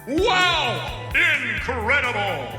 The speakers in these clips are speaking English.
Wow! Incredible!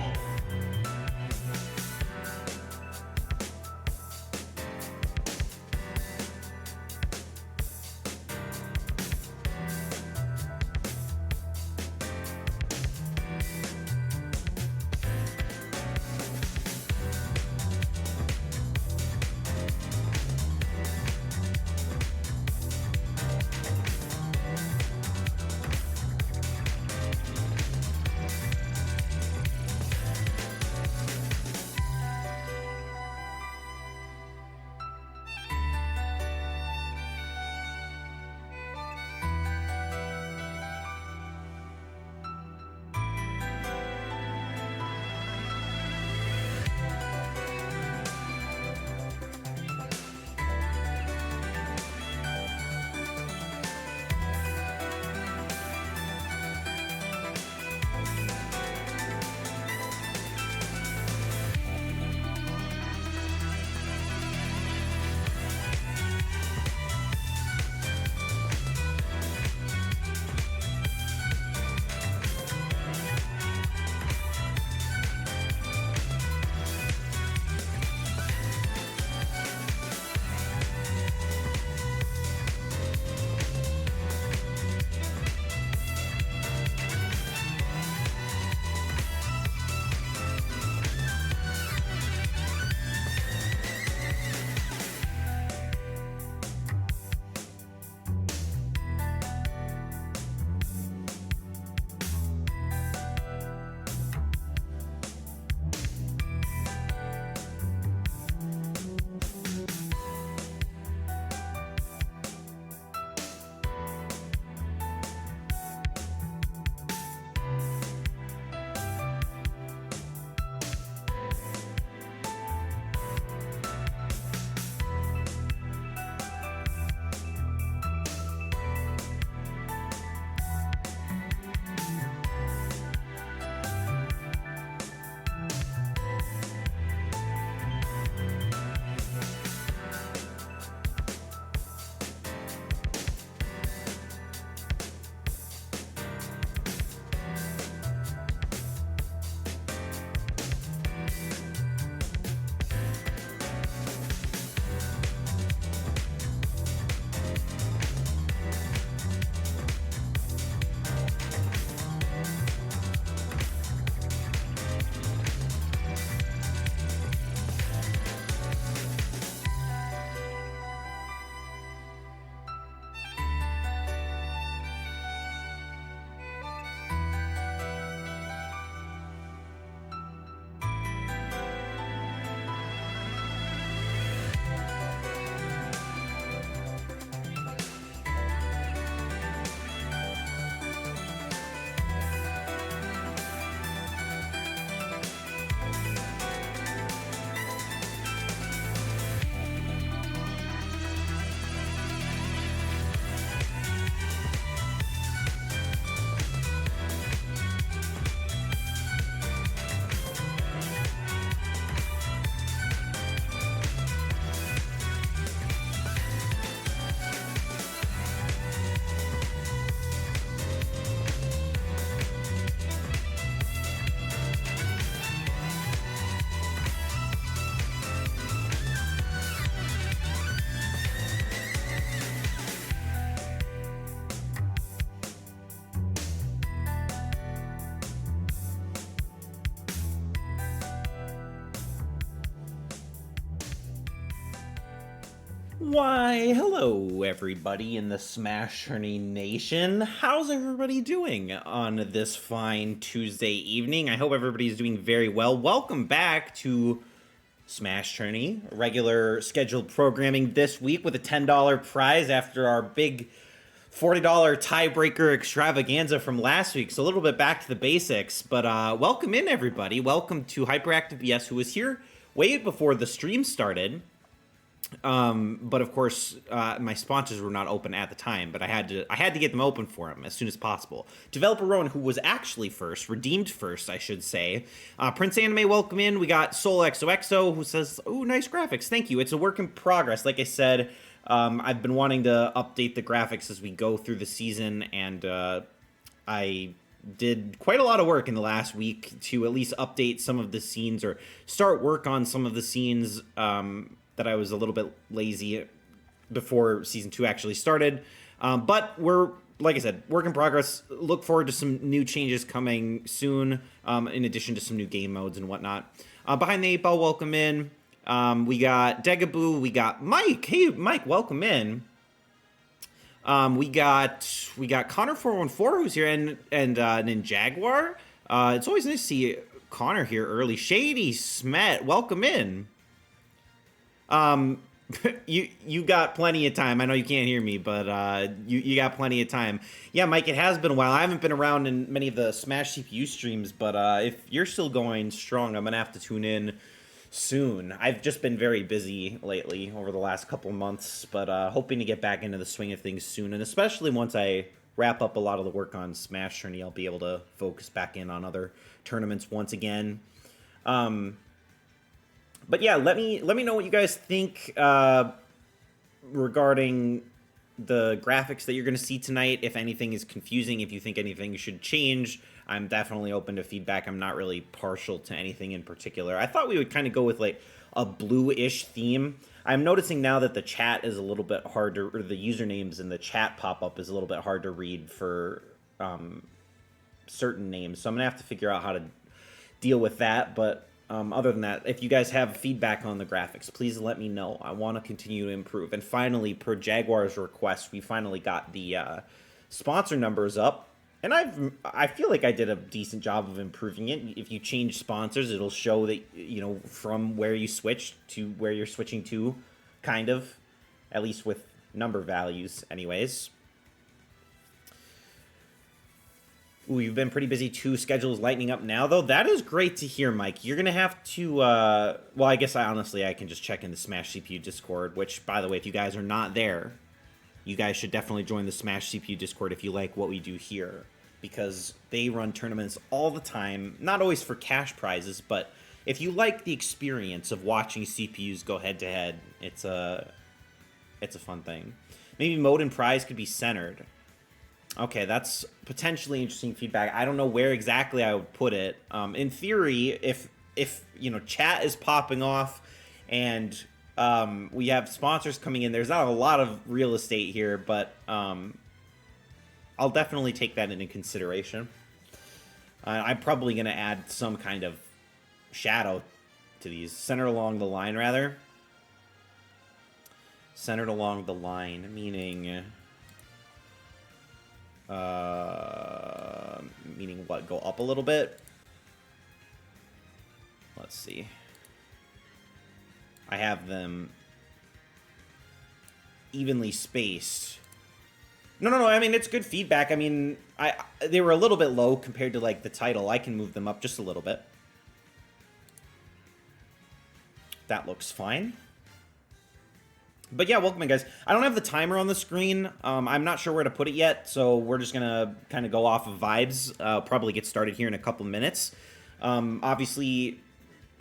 Why, hello everybody in the Smash Tourney Nation. How's everybody doing on this fine Tuesday evening? I hope everybody's doing very well. Welcome back to Smash Tourney, regular scheduled programming this week with a $10 prize after our big $40 tiebreaker extravaganza from last week. So a little bit back to the basics, but welcome in everybody. Welcome to Hyperactive BS, who was here way before the stream started. But of course, my sponsors were not open at the time, but I had to get them open for him as soon as possible. Developer Rowan, who was actually first, redeemed first, I should say. Prince Anime, welcome in. We got Soul XOXO, who says, "Oh, nice graphics, thank you." It's a work in progress. Like I said, I've been wanting to update the graphics as we go through the season, and I did quite a lot of work in the last week to at least update some of the scenes or start work on some of the scenes that I was a little bit lazy before Season 2 actually started. But we're, like I said, work in progress. Look forward to some new changes coming soon, in addition to some new game modes and whatnot. Behind the 8 Ball, welcome in. We got Degaboo, we got Mike. Hey, Mike, welcome in. We got Connor 414 who's here, and then Jaguar. It's always nice to see Connor here early. Shady Smet, welcome in. You got plenty of time. I know you can't hear me, but you got plenty of time. Yeah, Mike, it has been a while. I haven't been around in many of the Smash CPU streams, but if you're still going strong, I'm gonna have to tune in soon. I've just been very busy lately over the last couple months, but hoping to get back into the swing of things soon, and especially once I wrap up a lot of the work on Smash Tourney, I'll be able to focus back in on other tournaments once again. But yeah, let me know what you guys think regarding the graphics that you're going to see tonight. If anything is confusing, if you think anything should change, I'm definitely open to feedback. I'm not really partial to anything in particular. I thought we would kind of go with like a blue-ish theme. I'm noticing now that the chat is a little bit hard to, or the usernames in the chat pop-up is a little bit hard to read for certain names. So I'm going to have to figure out how to deal with that. But other than that, if you guys have feedback on the graphics, please let me know. I want to continue to improve. And finally, per Jaguar's request, we finally got the sponsor numbers up. And I feel like I did a decent job of improving it. If you change sponsors, it'll show that, you know, from where you switched to where you're switching to, kind of, at least with number values anyways. Ooh, you've been pretty busy too. Schedule's lightening up now, though. That is great to hear, Mike. You're going to have to, well, I guess I can just check in the Smash CPU Discord, which, by the way, if you guys are not there, you guys should definitely join the Smash CPU Discord if you like what we do here, because they run tournaments all the time, not always for cash prizes, but if you like the experience of watching CPUs go head-to-head, it's a fun thing. Maybe mode and prize could be centered. Okay, that's potentially interesting feedback. I don't know where exactly I would put it. In theory, if you know, chat is popping off and we have sponsors coming in, there's not a lot of real estate here, but I'll definitely take that into consideration. I'm probably going to add some kind of shadow to these. Centered along the line, rather. Centered along the line, meaning... meaning what? Go up a little bit? Let's see. I have them evenly spaced. No, I mean, it's good feedback. I mean, they were a little bit low compared to, like, the title. I can move them up just a little bit. That looks fine. But yeah, welcome in, guys. I don't have the timer on the screen. I'm not sure where to put it yet, so we're just going to kind of go off of vibes. Probably get started here in a couple minutes. Obviously,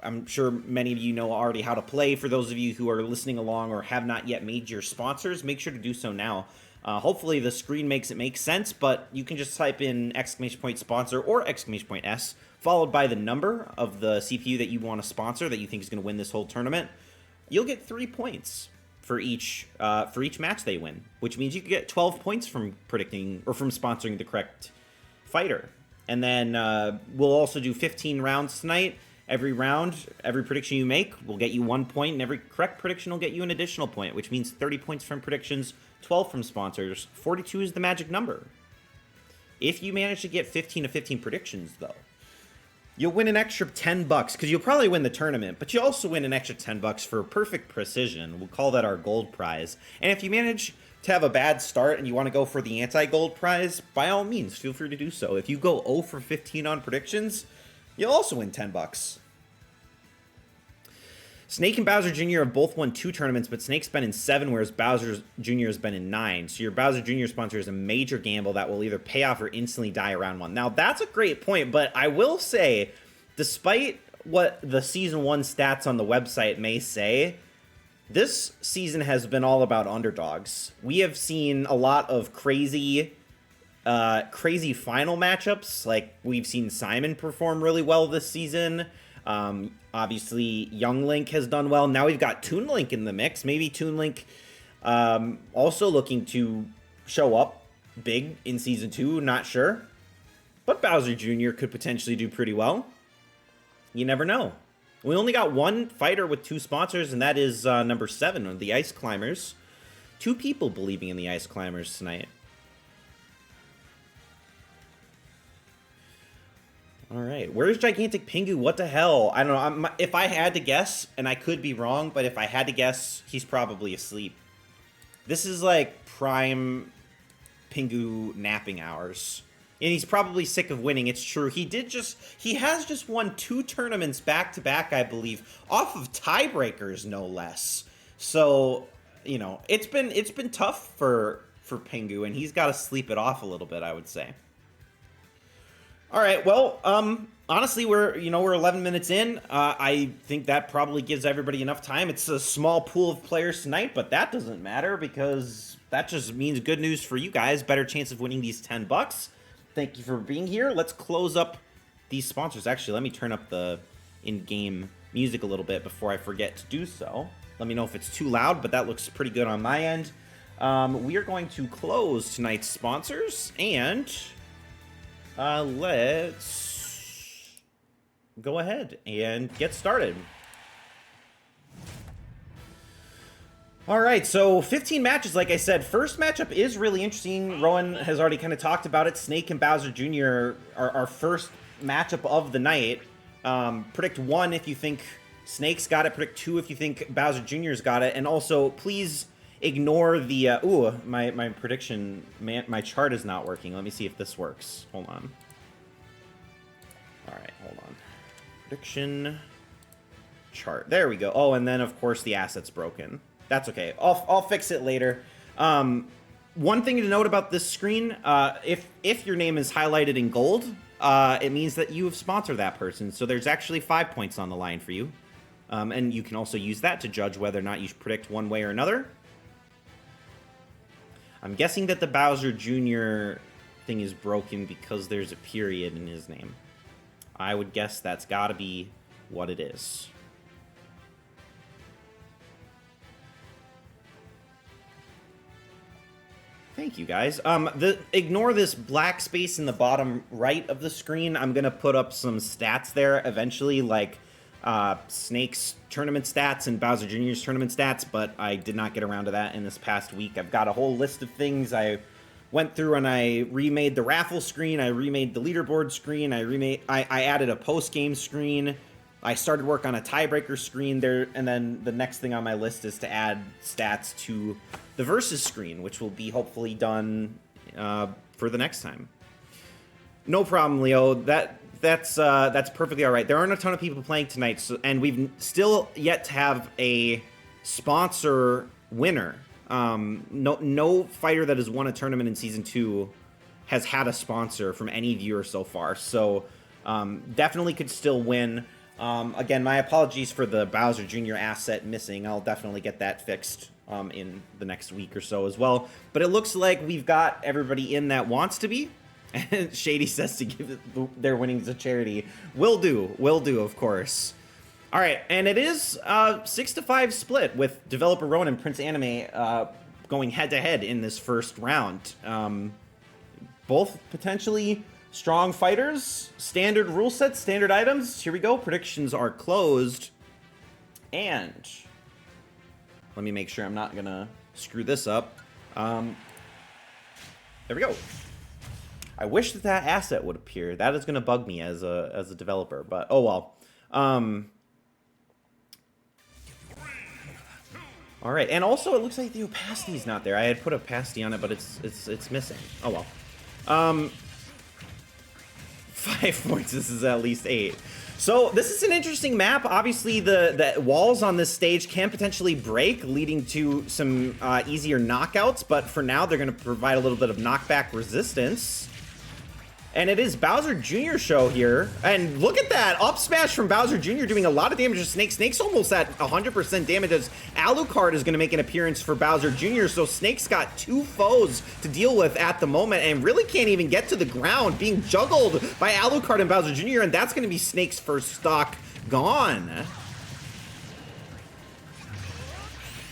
I'm sure many of you know already how to play. For those of you who are listening along or have not yet made your sponsors, make sure to do so now. Hopefully the screen makes it make sense, but you can just type in !sponsor or !S, followed by the number of the CPU that you want to sponsor that you think is going to win this whole tournament. You'll get 3 points for each match they win, which means you can get 12 points from predicting or from sponsoring the correct fighter. And then we'll also do 15 rounds tonight. Every round, every prediction you make will get you 1 point, and every correct prediction will get you an additional point, which means 30 points from predictions, 12 from sponsors. 42 is the magic number. If you manage to get 15 of 15 predictions, though, you'll win an extra $10, because you'll probably win the tournament, but you'll also win an extra $10 for perfect precision. We'll call that our gold prize. And if you manage to have a bad start and you want to go for the anti-gold prize, by all means, feel free to do so. If you go 0 for 15 on predictions, you'll also win $10. Snake and Bowser Jr. have both won 2 tournaments, but Snake's been in 7, whereas Bowser Jr. has been in 9. So your Bowser Jr. sponsor is a major gamble that will either pay off or instantly die around 1. Now, that's a great point, but I will say, despite what the Season 1 stats on the website may say, this season has been all about underdogs. We have seen a lot of crazy crazy final matchups. Like, we've seen Simon perform really well this season. Obviously, Young Link has done well. Now we've got Toon Link in the mix. Maybe Toon Link also looking to show up big in Season 2, not sure. But Bowser Jr. could potentially do pretty well. You never know. We only got one fighter with 2 sponsors, and that is number 7 of the Ice Climbers. 2 people believing in the Ice Climbers tonight. All right, where's Gigantic Pingu? What the hell? I don't know. If I had to guess, and I could be wrong, but if I had to guess, he's probably asleep. This is like prime Pingu napping hours. And he's probably sick of winning. It's true. He has just won 2 tournaments back-to-back, I believe, off of tiebreakers, no less. So, you know, it's been tough for Pingu, and he's got to sleep it off a little bit, I would say. All right, well, honestly, we're 11 minutes in. I think that probably gives everybody enough time. It's a small pool of players tonight, but that doesn't matter because that just means good news for you guys. Better chance of winning these $10. Thank you for being here. Let's close up these sponsors. Actually, let me turn up the in-game music a little bit before I forget to do so. Let me know if it's too loud, but that looks pretty good on my end. We are going to close tonight's sponsors, and let's go ahead and get started. All right, so 15 matches, like I said. First matchup is really interesting. Rowan has already kind of talked about it. Snake and Bowser Jr. are our first matchup of the night. Predict 1 if you think Snake's got it. Predict 2 if you think Bowser Jr.'s got it. And also, please ignore the... my prediction... my chart is not working. Let me see if this works. Hold on. All right, hold on. Prediction... chart. There we go. Oh, and then, of course, the asset's broken. That's okay. I'll fix it later. One thing to note about this screen, if your name is highlighted in gold, it means that you have sponsored that person. So there's actually 5 points on the line for you. And you can also use that to judge whether or not you should predict one way or another. I'm guessing that the Bowser Jr. thing is broken because there's a period in his name. I would guess that's gotta be what it is. Thank you, guys. Ignore this black space in the bottom right of the screen. I'm going to put up some stats there eventually, like Snake's tournament stats and Bowser Jr.'s tournament stats, but I did not get around to that in this past week. I've got a whole list of things. I went through and I remade the raffle screen. I remade the leaderboard screen. I added a post-game screen. I started work on a tiebreaker screen there, and then the next thing on my list is to add stats to the versus screen, which will be hopefully done for the next time. No problem, Leo. That's perfectly all right. There aren't a ton of people playing tonight, and we've still yet to have a sponsor winner. No fighter that has won a tournament in Season 2 has had a sponsor from any viewer so far, so definitely could still win. Again, my apologies for the Bowser Jr. asset missing. I'll definitely get that fixed in the next week or so as well. But it looks like we've got everybody in that wants to be. And Shady says to give their winnings to charity. Will do, of course. All right, and it is 6-5 split with developer Rowan and Prince Anime going head-to-head in this first round. Both potentially strong fighters, standard rule sets, standard items. Here we go. Predictions are closed. And let me make sure I'm not going to screw this up. There we go. I wish that asset would appear. That is going to bug me as a developer, but oh well. All right, and also it looks like the opacity is not there. I had put opacity on it, but it's missing. Oh well. 5 points. This is at least 8. So this is an interesting map. Obviously, the walls on this stage can potentially break, leading to some easier knockouts. But for now, they're going to provide a little bit of knockback resistance. And it is Bowser Jr. show here. And look at that. Up smash from Bowser Jr. doing a lot of damage to Snake. Snake's almost at 100% damage as Alucard is going to make an appearance for Bowser Jr. So Snake's got 2 foes to deal with at the moment and really can't even get to the ground, being juggled by Alucard and Bowser Jr. And that's going to be Snake's first stock gone.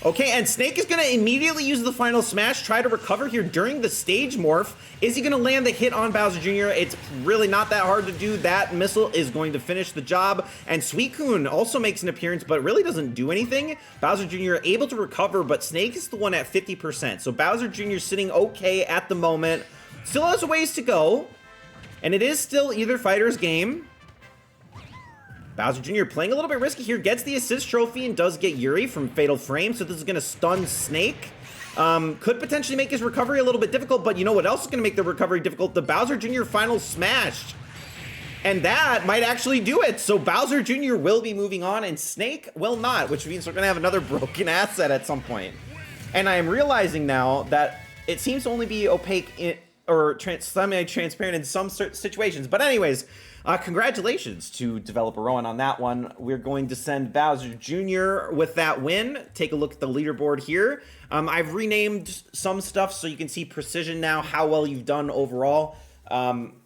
Okay, and Snake is going to immediately use the final smash, try to recover here during the stage morph. Is he going to land the hit on Bowser Jr.? It's really not that hard to do. That missile is going to finish the job. And Suicune also makes an appearance, but really doesn't do anything. Bowser Jr. able to recover, but Snake is the one at 50%. So Bowser Jr. sitting okay at the moment. Still has a ways to go. And it is still either fighter's game. Bowser Jr. playing a little bit risky here, gets the assist trophy and does get Yuri from Fatal Frame, so this is going to stun Snake. Could potentially make his recovery a little bit difficult, but you know what else is going to make the recovery difficult? The Bowser Jr. final smash. And that might actually do it. So Bowser Jr. will be moving on and Snake will not, which means we're going to have another broken asset at some point. And I am realizing now that it seems to only be opaque or semi-transparent in some situations. But anyways, congratulations to developer Rowan on that one. We're going to send Bowser Jr. with that win. Take a look at the leaderboard here. I've renamed some stuff so you can see precision now, how well you've done overall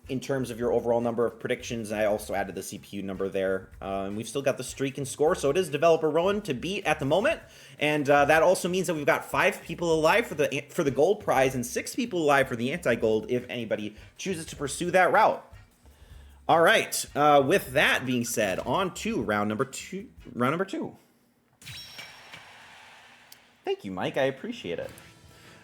in terms of your overall number of predictions. I also added the CPU number there. And we've still got the streak and score, so it is developer Rowan to beat at the moment. And that also means that we've got 5 people alive for the gold prize and 6 people alive for the anti-gold if anybody chooses to pursue that route. All right, with that being said, on to round number two. Thank you, Mike. I appreciate it.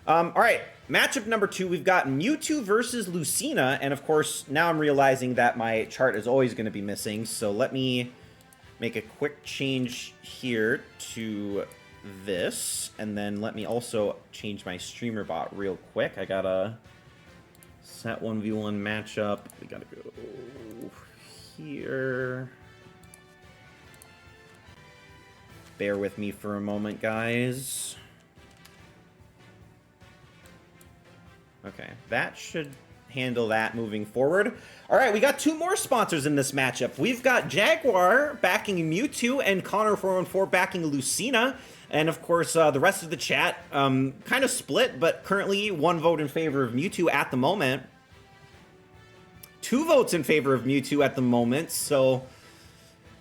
All right, matchup number 2, we've got Mewtwo versus Lucina. And of course, now I'm realizing that my chart is always going to be missing. So let me make a quick change here to this. And then let me also change my streamer bot real quick. I got to set 1v1 matchup. We got to go here. Bear with me for a moment, guys. Okay, that should handle that moving forward. All right, we got 2 more sponsors in this matchup. We've got Jaguar backing Mewtwo and Connor414 backing Lucina. And of course, the rest of the chat kind of split, but currently 1 vote in favor of Mewtwo at the moment. 2 votes in favor of Mewtwo at the moment, so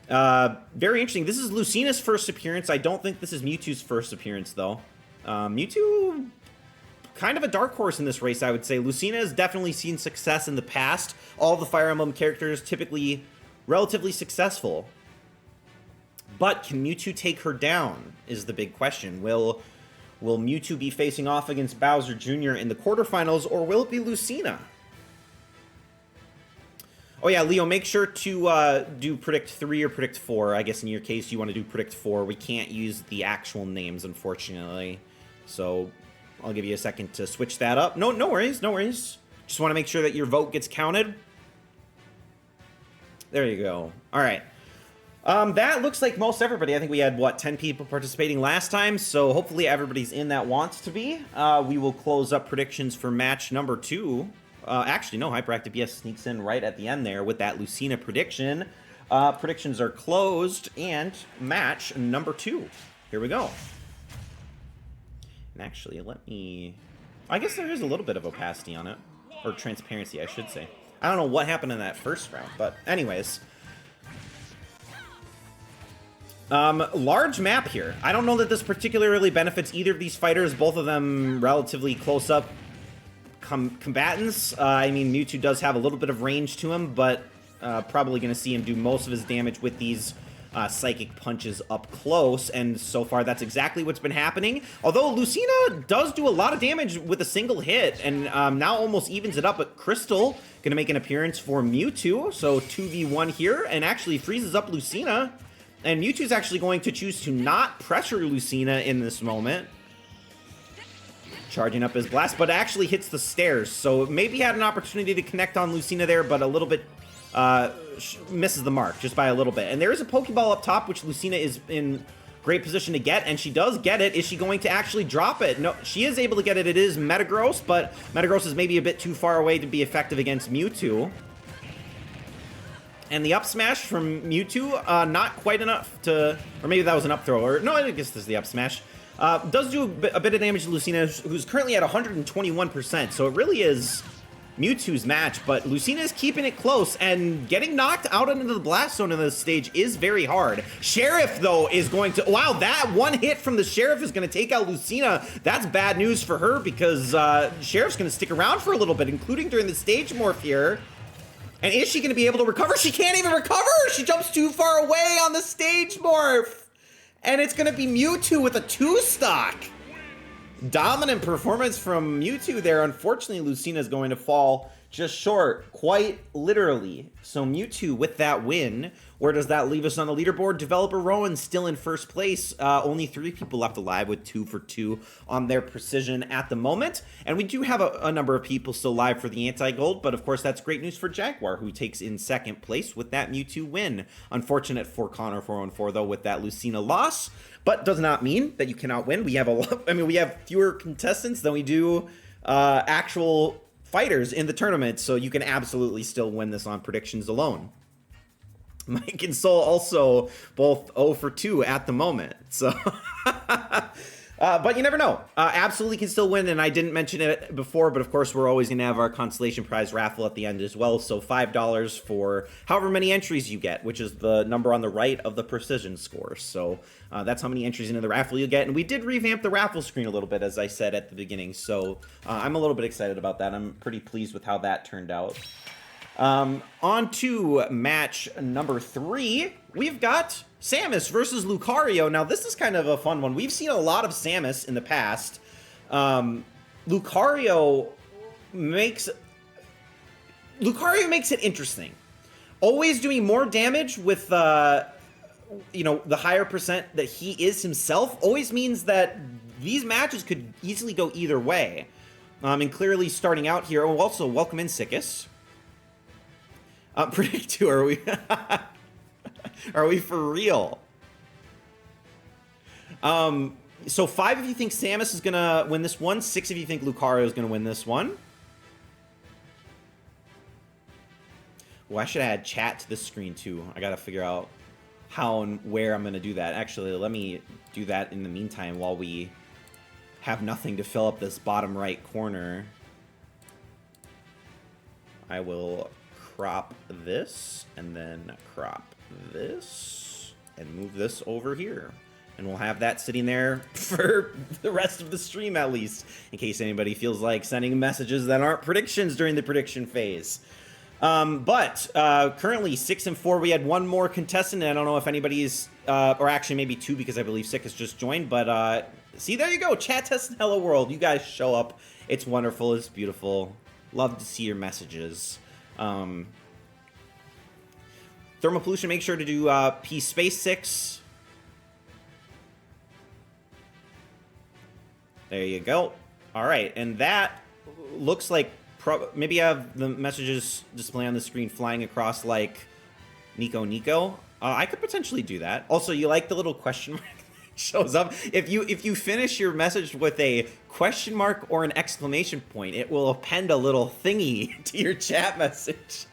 very interesting. This is Lucina's first appearance. I don't think this is Mewtwo's first appearance, though. Mewtwo, kind of a dark horse in this race, I would say. Lucina has definitely seen success in the past. All the Fire Emblem characters typically relatively successful. But can Mewtwo take her down is the big question. Will Mewtwo be facing off against Bowser Jr. in the quarterfinals, or will it be Lucina? Oh yeah, Leo, make sure to do Predict 3 or Predict 4. I guess in your case, you want to do Predict 4. We can't use the actual names, unfortunately. So I'll give you a second to switch that up. No worries, no worries. Just want to make sure that your vote gets counted. There you go. All right. That looks like most everybody. I think we had, what, 10 people participating last time, so hopefully everybody's in that wants to be. We will close up predictions for match number 2. Actually, no, Hyperactive BS sneaks in right at the end there with that Lucina prediction. Predictions are closed, and match number 2. Here we go. And actually, let me... I guess there is a little bit of opacity on it. Or transparency, I should say. I don't know what happened in that first round, but anyways... large map here. I don't know that this particularly benefits either of these fighters, both of them relatively close-up combatants. I mean, Mewtwo does have a little bit of range to him, but probably going to see him do most of his damage with these psychic punches up close, and so far that's exactly what's been happening. Although Lucina does do a lot of damage with a single hit, and now almost evens it up, but Crystal going to make an appearance for Mewtwo, so 2v1 here, and actually freezes up Lucina. And Mewtwo's actually going to choose to not pressure Lucina in this moment. Charging up his blast, but actually hits the stairs. So maybe had an opportunity to connect on Lucina there, but a little bit misses the mark, just by a little bit. And there is a Pokeball up top, which Lucina is in Great position to get, and she does get it. Is she going to actually drop it? No, she is able to get it. It is Metagross, but Metagross is maybe a bit too far away to be effective against Mewtwo. And the up smash from Mewtwo, not quite enough to... Or maybe that was an up throw. Or no, I guess this is the up smash. Does do a bit of damage to Lucina, who's currently at 121%. So it really is Mewtwo's match. But Lucina is keeping it close. And getting knocked out into the Blast Zone in this stage is very hard. Sheriff, though, is going to... Wow, that one hit from the Sheriff is going to take out Lucina. That's bad news for her because Sheriff's going to stick around for a little bit, including during the stage morph here. And is she going to be able to recover? She can't even recover! She jumps too far away on the stage morph! And it's going to be Mewtwo with a 2-stock! Dominant performance from Mewtwo there. Unfortunately, Lucina is going to fall just short, quite literally. So Mewtwo with that win. Where does that leave us on the leaderboard? Developer Rowan still in first place. Only 3 people left alive with 2 for 2 on their precision at the moment. And we do have a number of people still live for the anti-gold, but of course that's great news for Jaguar, who takes in second place with that Mewtwo win. Unfortunate for Connor 414 though with that Lucina loss, but does not mean that you cannot win. We have a lot, I mean, we have fewer contestants than we do actual fighters in the tournament, so you can absolutely still win this on predictions alone. Mike and Soul also both 0 for 2 at the moment. So, but you never know. Absolutely can still win, and I didn't mention it before, but of course we're always going to have our consolation prize raffle at the end as well. So $5 for however many entries you get, which is the number on the right of the precision score. So that's how many entries into the raffle you get. And we did revamp the raffle screen a little bit, as I said at the beginning. So I'm a little bit excited about that. I'm pretty pleased with how that turned out. On to match number 3, we've got Samus versus Lucario. Now, this is kind of a fun one. We've seen a lot of Samus in the past. Lucario makes it interesting. Always doing more damage with, you know, the higher percent that he is himself always means that these matches could easily go either way. And clearly starting out here, oh, also welcome in Sickis. Predict 2, are we? Are we for real? So 5 if you think Samus is gonna win this one, 6 if you think Lucario is gonna win this one. Well, I should add chat to this screen too. I gotta figure out how and where I'm gonna do that. Actually, let me do that in the meantime while we have nothing to fill up this bottom right corner. I will crop this, and then crop this, and move this over here. And we'll have that sitting there for the rest of the stream, at least, in case anybody feels like sending messages that aren't predictions during the prediction phase. But currently 6 and 4. We had one more contestant, and I don't know if anybody's, or actually maybe 2 because I believe Sick has just joined, but see, there you go, chat test and hello world. You guys show up. It's wonderful, it's beautiful. Love to see your messages. Thermal pollution, make sure to do P space 6. There you go. All right, and that looks like maybe I have the messages display on the screen flying across like Nico. I could potentially do that. Also, you like the little question mark that shows up? If you finish your message with a question mark or an exclamation point, it will append a little thingy to your chat message.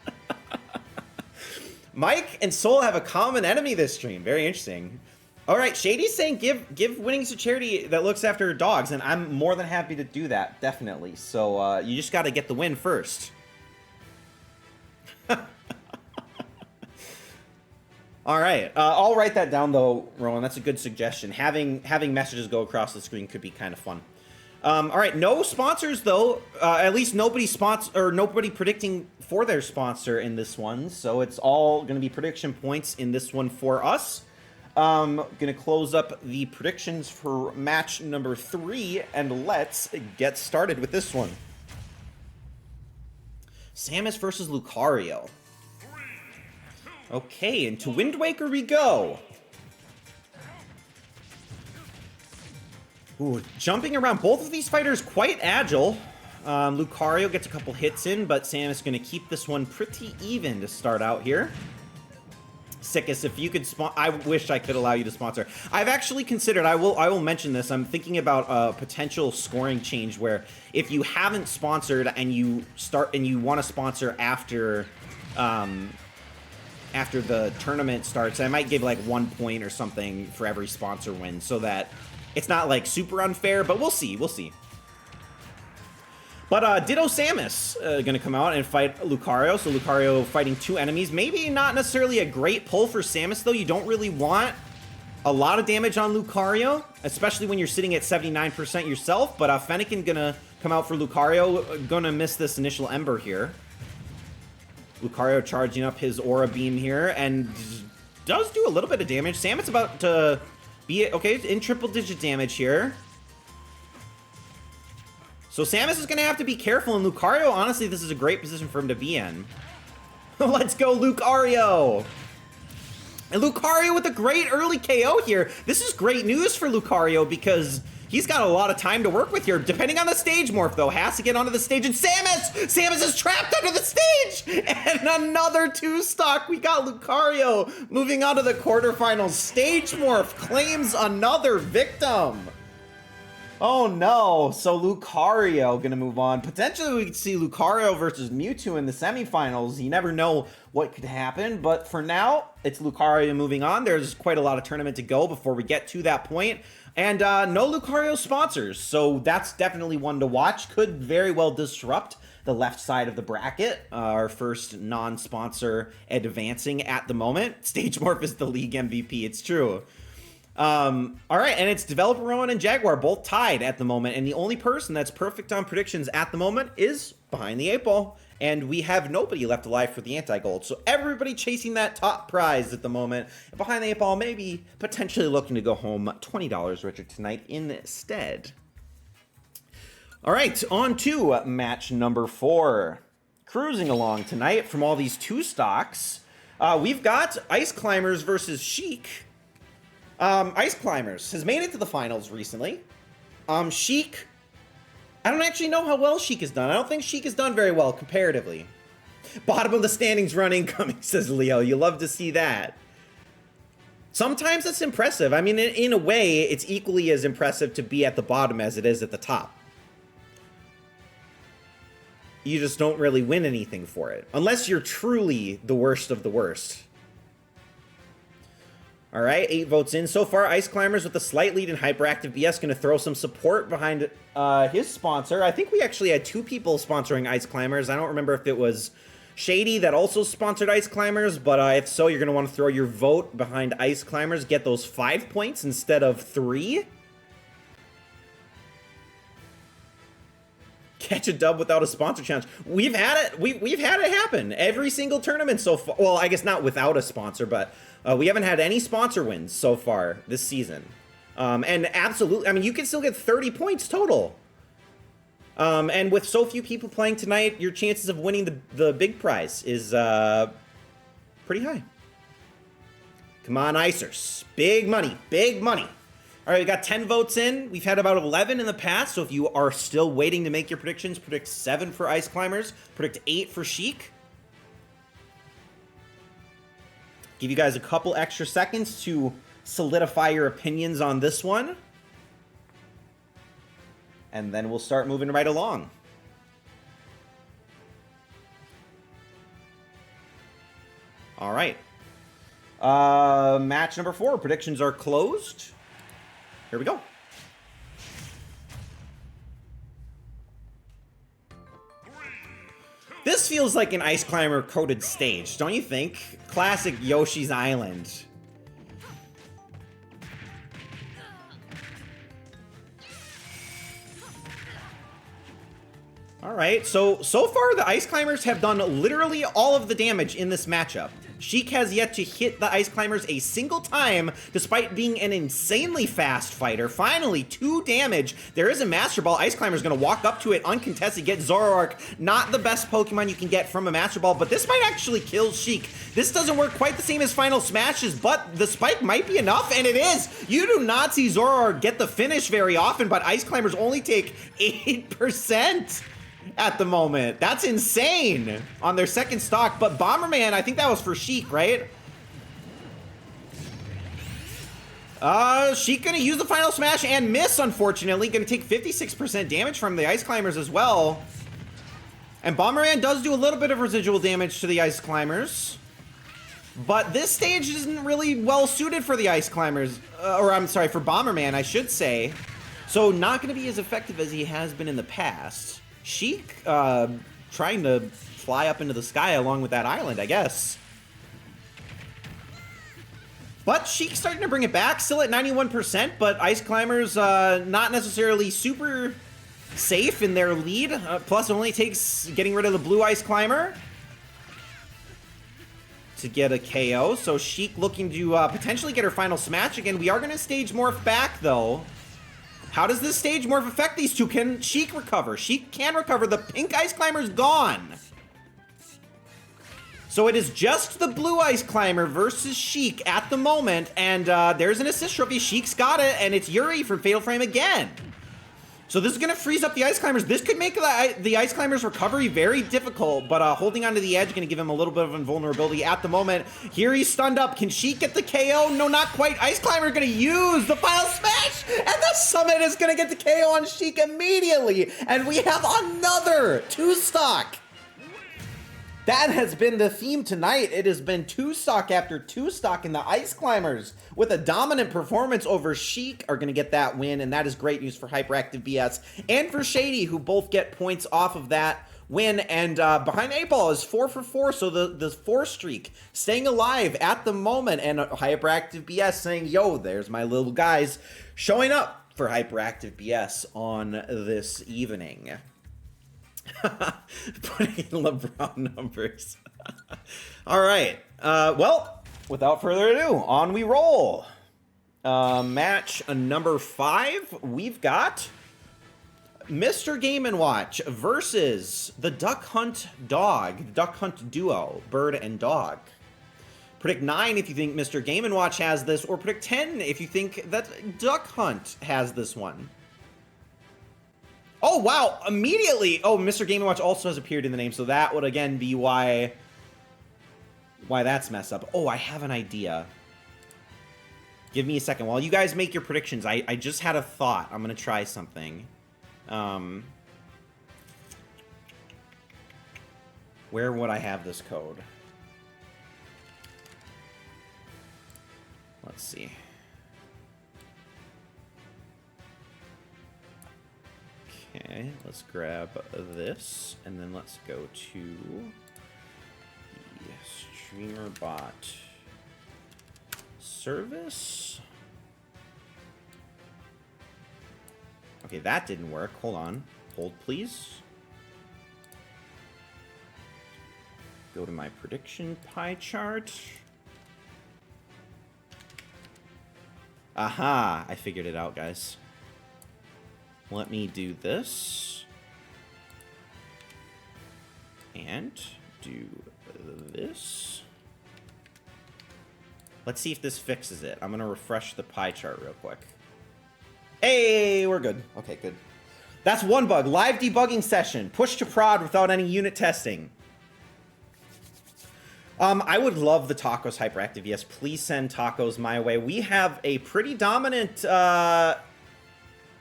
Mike and Soul have a common enemy this stream. Very interesting. All right, Shady's saying give winnings to charity that looks after dogs, and I'm more than happy to do that, definitely. So you just got to get the win first. All right, I'll write that down though, Rowan. That's a good suggestion. Having messages go across the screen could be kind of fun. All right, no sponsors though. At least nobody predicting for their sponsor in this one. So it's all going to be prediction points in this one for us. Gonna close up the predictions for match number 3, and let's get started with this one. Samus versus Lucario. Okay, into Wind Waker we go. Ooh, jumping around. Both of these fighters quite agile. Lucario gets a couple hits in, but Samus gonna keep this one pretty even to start out here. S2E6, if you could I wish I could allow you to sponsor. I've actually considered, I will mention this, I'm thinking about a potential scoring change where if you haven't sponsored and you want to sponsor after after the tournament starts, I might give like 1 point or something for every sponsor win so that it's not like super unfair, but we'll see. But Ditto Samus gonna come out and fight Lucario. So Lucario fighting 2 enemies. Maybe not necessarily a great pull for Samus, though. You don't really want a lot of damage on Lucario, especially when you're sitting at 79% yourself. But Fennekin gonna come out for Lucario. Gonna miss this initial Ember here. Lucario charging up his Aura Beam here and does do a little bit of damage. Samus about to be, okay, in triple-digit damage here. So Samus is going to have to be careful, and Lucario, honestly, this is a great position for him to be in. Let's go, Lucario! And Lucario with a great early KO here. This is great news for Lucario because he's got a lot of time to work with here. Depending on the stage morph, though, has to get onto the stage. And Samus is trapped under the stage! And another 2-stock. We got Lucario moving on to the quarterfinals. Stage morph claims another victim. Oh no, so Lucario gonna move on. Potentially we could see Lucario versus Mewtwo in the semifinals. You never know what could happen, but for now, it's Lucario moving on. There's quite a lot of tournament to go before we get to that point. And no Lucario sponsors, so that's definitely one to watch. Could very well disrupt the left side of the bracket. Our first non-sponsor advancing at the moment. Stage Morph is the league MVP, it's true. All right, and it's Developer Rowan and Jaguar both tied at the moment, and the only person that's perfect on predictions at the moment is Behind the 8 Ball, and we have nobody left alive for the anti-gold, so everybody chasing that top prize at the moment. Behind the 8 Ball maybe potentially looking to go home $20 richer tonight instead. All right, on to match number 4. Cruising along tonight from all these 2-stocks, we've got Ice Climbers versus Sheik. Ice Climbers has made it to the finals recently. Sheik, I don't actually know how well Sheik has done. I don't think Sheik has done very well comparatively. Bottom of the standings run incoming, says Leo. You love to see that. Sometimes it's impressive. I mean, in a way, it's equally as impressive to be at the bottom as it is at the top. You just don't really win anything for it. Unless you're truly the worst of the worst. All right, 8 votes in. So far, Ice Climbers with a slight lead in Hyperactive BS going to throw some support behind his sponsor. I think we actually had 2 people sponsoring Ice Climbers. I don't remember if it was Shady that also sponsored Ice Climbers, but if so, you're going to want to throw your vote behind Ice Climbers. Get those 5 points instead of 3. Catch a dub without a sponsor challenge. We've had it. We've had it happen every single tournament so far. Well, I guess not without a sponsor, but we haven't had any sponsor wins so far this season. And absolutely, I mean, you can still get 30 points total. And with so few people playing tonight, your chances of winning the big prize is pretty high. Come on, Icers. Big money, big money. All right, we got 10 votes in. We've had about 11 in the past, so if you are still waiting to make your predictions, predict 7 for Ice Climbers, predict 8 for Sheik. Give you guys a couple extra seconds to solidify your opinions on this one. And then we'll start moving right along. All right. Match number 4. Predictions are closed. Here we go. This feels like an Ice Climber coded stage, don't you think? Classic Yoshi's Island. Alright, so far the Ice Climbers have done literally all of the damage in this matchup. Sheik has yet to hit the Ice Climbers a single time, despite being an insanely fast fighter. Finally, 2 damage. There is a Master Ball. Ice Climber's gonna walk up to it uncontested, get Zoroark. Not the best Pokemon you can get from a Master Ball, but this might actually kill Sheik. This doesn't work quite the same as Final Smashes, but the spike might be enough, and it is. You do not see Zoroark get the finish very often, but Ice Climbers only take 8%. At the moment. That's insane on their second stock. But Bomberman, I think that was for Sheik, right? Sheik gonna use the final smash and miss, unfortunately. Gonna take 56% damage from the Ice Climbers as well. And Bomberman does do a little bit of residual damage to the Ice Climbers. But this stage isn't really well suited for the Ice Climbers. Or I'm sorry, for Bomberman, I should say. So not gonna be as effective as he has been in the past. Sheik, trying to fly up into the sky along with that island, I guess. But Sheik's starting to bring it back, still at 91%, but Ice Climbers not necessarily super safe in their lead. Plus, it only takes getting rid of the blue Ice Climber to get a KO. So Sheik looking to potentially get her final smash again. We are going to stage morph back, though. How does this stage morph affect these two? Can Sheik recover? Sheik can recover. The pink Ice Climber's gone. So it is just the blue Ice Climber versus Sheik at the moment, and there's an assist trophy. Sheik's got it, and it's Yuri from Fatal Frame again. So this is going to freeze up the Ice Climbers. This could make the Ice Climbers' recovery very difficult, but holding onto the edge going to give him a little bit of invulnerability at the moment. Here he's stunned up. Can Sheik get the KO? No, not quite. Ice Climber going to use the final smash, and the Summit is going to get the KO on Sheik immediately, and we have another 2-stock. That has been the theme tonight. It has been 2-stock after 2-stock, and the Ice Climbers, with a dominant performance over Sheik, are going to get that win, and that is great news for Hyperactive BS and for Shady, who both get points off of that win. And behind 8Ball is 4 for 4, so the 4 streak staying alive at the moment, and Hyperactive BS saying, yo, there's my little guys showing up for Hyperactive BS on this evening. Putting LeBron numbers. All right. Well, without further ado, on we roll. Match number 5. We've got Mr. Game & Watch versus the Duck Hunt Dog, the Duck Hunt duo, Bird and Dog. Predict 9 if you think Mr. Game & Watch has this, or predict 10 if you think that Duck Hunt has this one. Oh, wow, immediately. Oh, Mr. Game & Watch also has appeared in the name, so that would, again, be why that's messed up. Oh, I have an idea. Give me a second. While you guys make your predictions, I just had a thought. I'm going to try something. Where would I have this code? Let's see. Okay, let's grab this, and then let's go to the streamer bot service. Okay, that didn't work. Hold on. Hold, please. Go to my prediction pie chart. Aha! I figured it out, guys. Let me do this. And do this. Let's see if this fixes it. I'm going to refresh the pie chart real quick. Hey, we're good. Okay, good. That's one bug. Live debugging session. Push to prod without any unit testing. I would love the tacos hyperactive. Yes, please send tacos my way. We have a pretty dominant...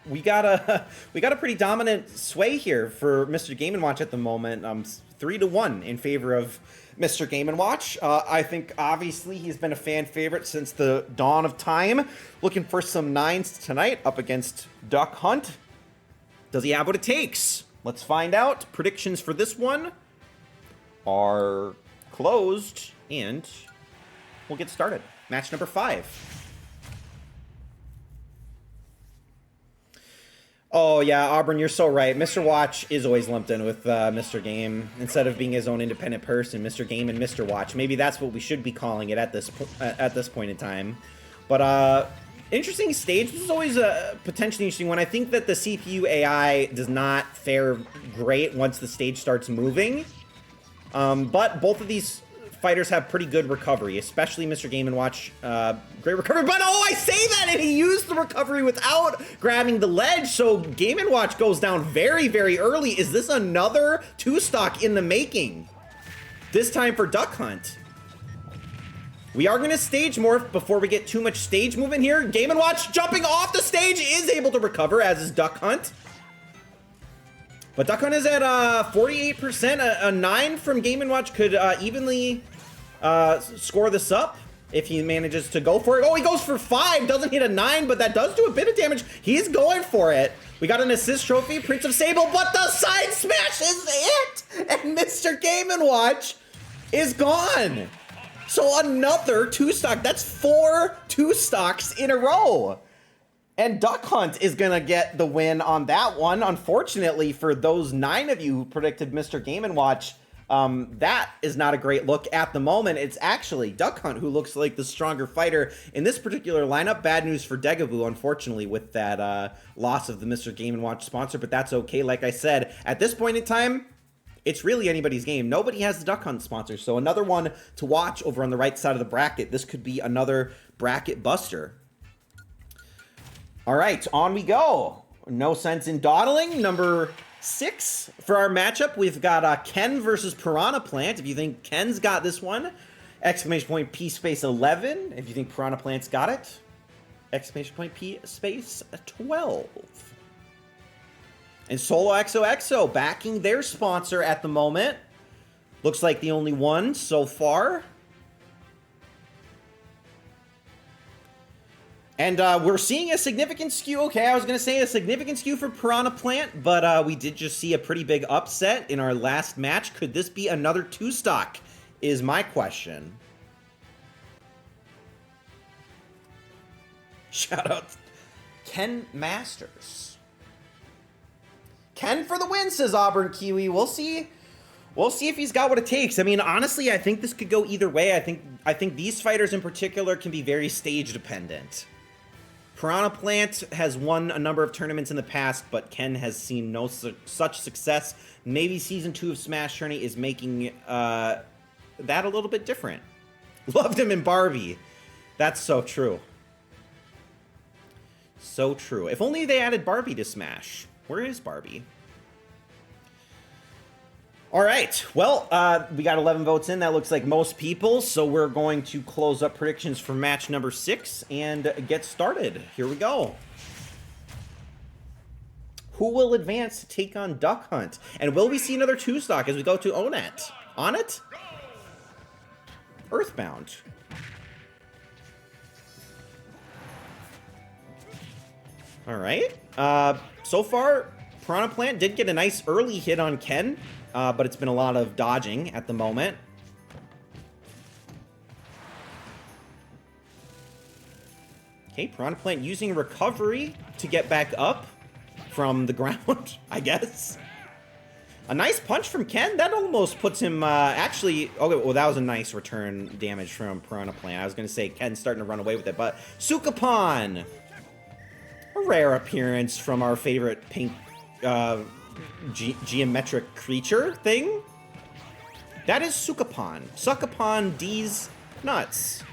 We got a pretty dominant sway here for Mr. Game & Watch at the moment. 3-1 in favor of Mr. Game & Watch. I think obviously he's been a fan favorite since the dawn of time. Looking for some 9s tonight up against Duck Hunt. Does he have what it takes? Let's find out. Predictions for this one are closed, and we'll get started. Match number 5. Oh, yeah, Auburn, you're so right. Mr. Watch is always lumped in with Mr. Game. Instead of being his own independent person, Mr. Game and Mr. Watch. Maybe that's what we should be calling it at this point in time. But interesting stage. This is always a potentially interesting one. I think that the CPU AI does not fare great once the stage starts moving. But both of these fighters have pretty good recovery, especially Mr. Game & Watch. Great recovery, but oh, I say that, and he used the recovery without grabbing the ledge, so Game & Watch goes down very, very early. Is this another 2-stock in the making? This time for Duck Hunt. We are going to stage morph before we get too much stage movement here. Game & Watch jumping off the stage is able to recover, as is Duck Hunt. But Duck Hunt is at 48%. A 9 from Game & Watch could evenly score this up if he manages to go for it. Oh, he goes for 5. Doesn't hit a 9, but that does do a bit of damage. He's going for it. We got an assist trophy, Prince of Sable, but the side smash is it! And Mr. Game & Watch is gone. So another 2-stock. That's 4 2-stocks in a row. And Duck Hunt is going to get the win on that one. Unfortunately, for those 9 of you who predicted Mr. Game & Watch, that is not a great look at the moment. It's actually Duck Hunt who looks like the stronger fighter in this particular lineup. Bad news for Degavoo, unfortunately, with that loss of the Mr. Game & Watch sponsor, but that's okay. Like I said, at this point in time, it's really anybody's game. Nobody has the Duck Hunt sponsor, so another one to watch over on the right side of the bracket. This could be another bracket buster. All right, on we go. No sense in dawdling. Number 6 for our matchup. We've got Ken versus Piranha Plant. If you think Ken's got this one, exclamation point P space 11. If you think Piranha Plant's got it, exclamation point P space 12. And Solo XOXO backing their sponsor at the moment. Looks like the only one so far. And we're seeing a significant skew. Okay, I was going to say a significant skew for Piranha Plant, but we did just see a pretty big upset in our last match. Could this be another 2-stock is my question. Shout out Ken Masters. Ken for the win, says Auburn Kiwi. We'll see. We'll see if he's got what it takes. I mean, honestly, I think this could go either way. I think these fighters in particular can be very stage dependent. Piranha Plant has won a number of tournaments in the past, but Ken has seen no such success. Maybe Season 2 of Smash Tourney is making that a little bit different. Loved him in Barbie. That's so true. So true. If only they added Barbie to Smash. Where is Barbie? All right, well, we got 11 votes in. That looks like most people, so we're going to close up predictions for match number 6 and get started. Here we go. Who will advance to take on Duck Hunt? And will we see another 2-stock as we go to Onet? On it? Earthbound. All right. So far, Piranha Plant did get a nice early hit on Ken, but it's been a lot of dodging at the moment. Okay, Piranha Plant using recovery to get back up from the ground, I guess. A nice punch from Ken. That almost puts him, actually... Okay, well, that was a nice return damage from Piranha Plant. I was going to say Ken's starting to run away with it, but Sukapon! A rare appearance from our favorite pink geometric creature thing. That is Sukapon. Suckapon D's nuts,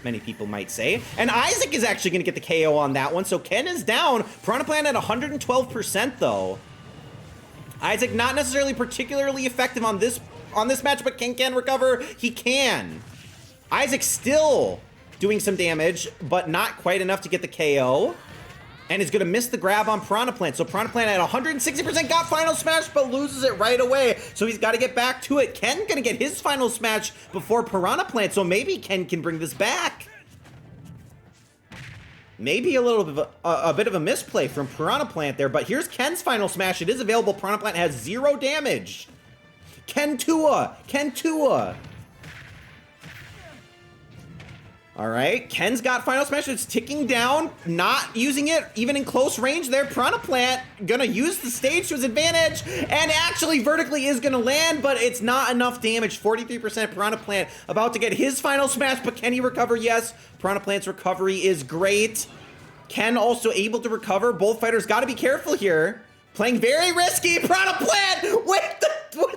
many people might say. And Isaac is actually going to get the KO on that one, so Ken is down. Piranha Plant at 112% though. Isaac not necessarily particularly effective on this match, but can recover? He can. Isaac still doing some damage, but not quite enough to get the KO. And is going to miss the grab on Piranha Plant. So Piranha Plant at 160% got Final Smash, but loses it right away. So he's got to get back to it. Ken going to get his Final Smash before Piranha Plant, so maybe Ken can bring this back. Maybe a bit of a misplay from Piranha Plant there, but here's Ken's Final Smash. It is available. Piranha Plant has 0 damage. Ken Tua. All right, Ken's got Final Smash. It's ticking down, not using it even in close range there. Piranha Plant gonna use the stage to his advantage, and actually vertically is gonna land, but it's not enough damage. 43% Piranha Plant about to get his Final Smash, but can he recover? Yes, Piranha Plant's recovery is great. Ken also able to recover. Both fighters gotta be careful here. Playing very risky. Piranha Plant with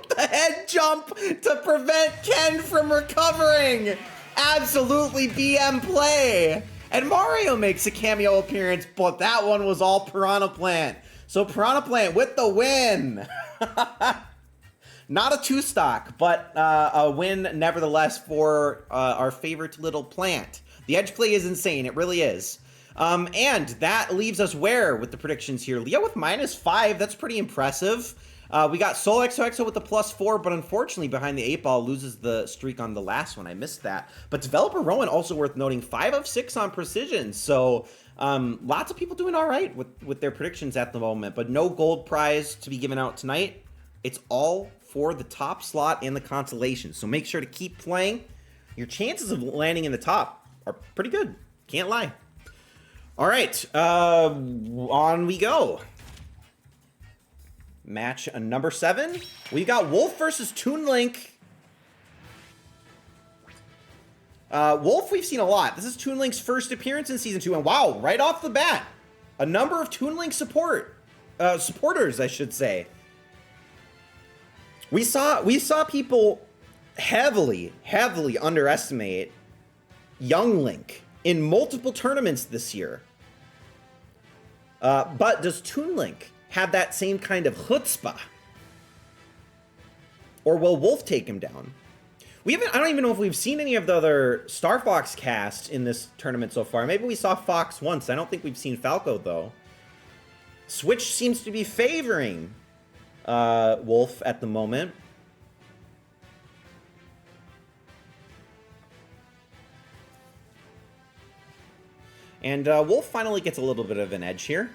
the head jump to prevent Ken from recovering. Absolutely BM play. And Mario makes a cameo appearance, but that one was all Piranha Plant. So Piranha Plant with the win. Not a 2-stock, but a win nevertheless for our favorite little plant. The edge play is insane. It really is. And that leaves us where with the predictions here? Leo with -5. That's pretty impressive. We got Soul XOXO with the +4, but unfortunately behind the 8-ball loses the streak on the last one. I missed that. But Developer Rowan also worth noting, 5 of 6 on precision. So lots of people doing all right with their predictions at the moment, but no gold prize to be given out tonight. It's all for the top slot and the consolation. So make sure to keep playing. Your chances of landing in the top are pretty good. Can't lie. All right, on we go. Match number 7. We got Wolf versus Toon Link. Wolf we've seen a lot. This is Toon Link's first appearance in Season 2, and wow, right off the bat, a number of Toon Link supporters, I should say. We saw people heavily underestimate Young Link in multiple tournaments this year. But does Toon Link have that same kind of chutzpah? Or will Wolf take him down? I don't even know if we've seen any of the other Star Fox cast in this tournament so far. Maybe we saw Fox once. I don't think we've seen Falco, though. Switch seems to be favoring Wolf at the moment. And Wolf finally gets a little bit of an edge here.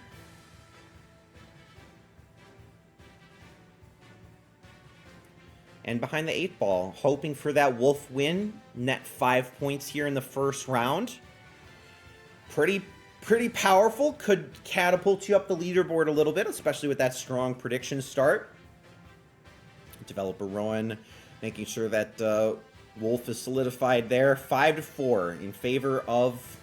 And behind the 8-ball, hoping for that Wolf win. Net 5 points here in the first round. Pretty powerful. Could catapult you up the leaderboard a little bit, especially with that strong prediction start. Developer Rowan making sure that Wolf is solidified there. 5-4 in favor of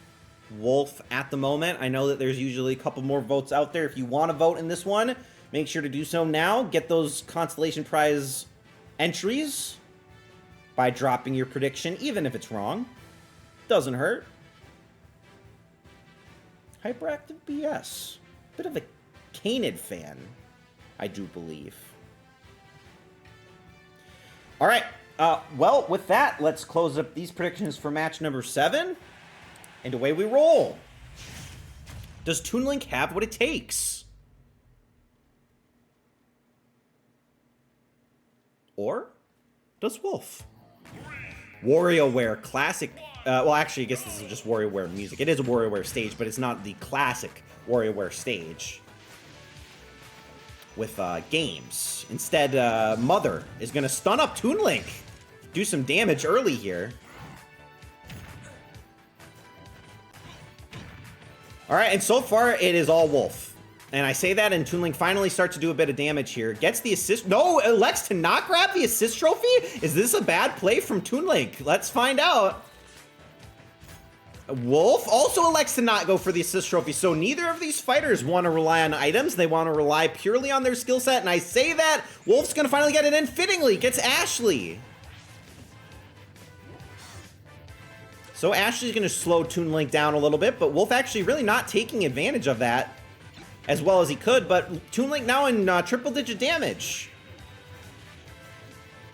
Wolf at the moment. I know that there's usually a couple more votes out there. If you want to vote in this one, make sure to do so now. Get those consolation prize entries by dropping your prediction, even if it's wrong. Doesn't hurt. Hyperactive BS. Bit of a Canid fan, I do believe. All right. Well, with that, let's close up these predictions for match number 7. And away we roll. Does Toon Link have what it takes? Or does Wolf? WarioWare classic. Well, actually, I guess this is just WarioWare music. It is a WarioWare stage, but it's not the classic WarioWare stage with games. Instead, Mother is going to stun up Toon Link. Do some damage early here. All right, and so far, it is all Wolf. And I say that, and Toon Link finally starts to do a bit of damage here. Gets the assist. No, elects to not grab the assist trophy? Is this a bad play from Toon Link? Let's find out. Wolf also elects to not go for the assist trophy, so neither of these fighters want to rely on items. They want to rely purely on their skill set, and I say that, Wolf's going to finally get it in fittingly. Gets Ashley. So Ashley's going to slow Toon Link down a little bit, but Wolf actually really not taking advantage of that as well as he could, but Toon Link now in triple-digit damage.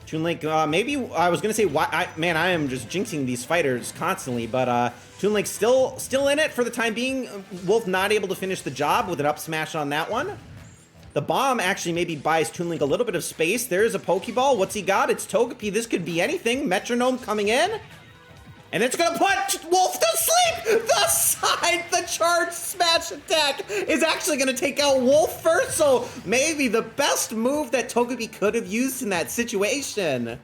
Toon Link, maybe, I was going to say, man, I am just jinxing these fighters constantly, but Toon Link still in it for the time being. Wolf not able to finish the job with an up smash on that one. The bomb actually maybe buys Toon Link a little bit of space. There's a Pokeball. What's he got? It's Togepi. This could be anything. Metronome coming in. And it's gonna put Wolf to sleep! The charge smash attack is actually gonna take out Wolf first, so maybe the best move that Togepi could have used in that situation.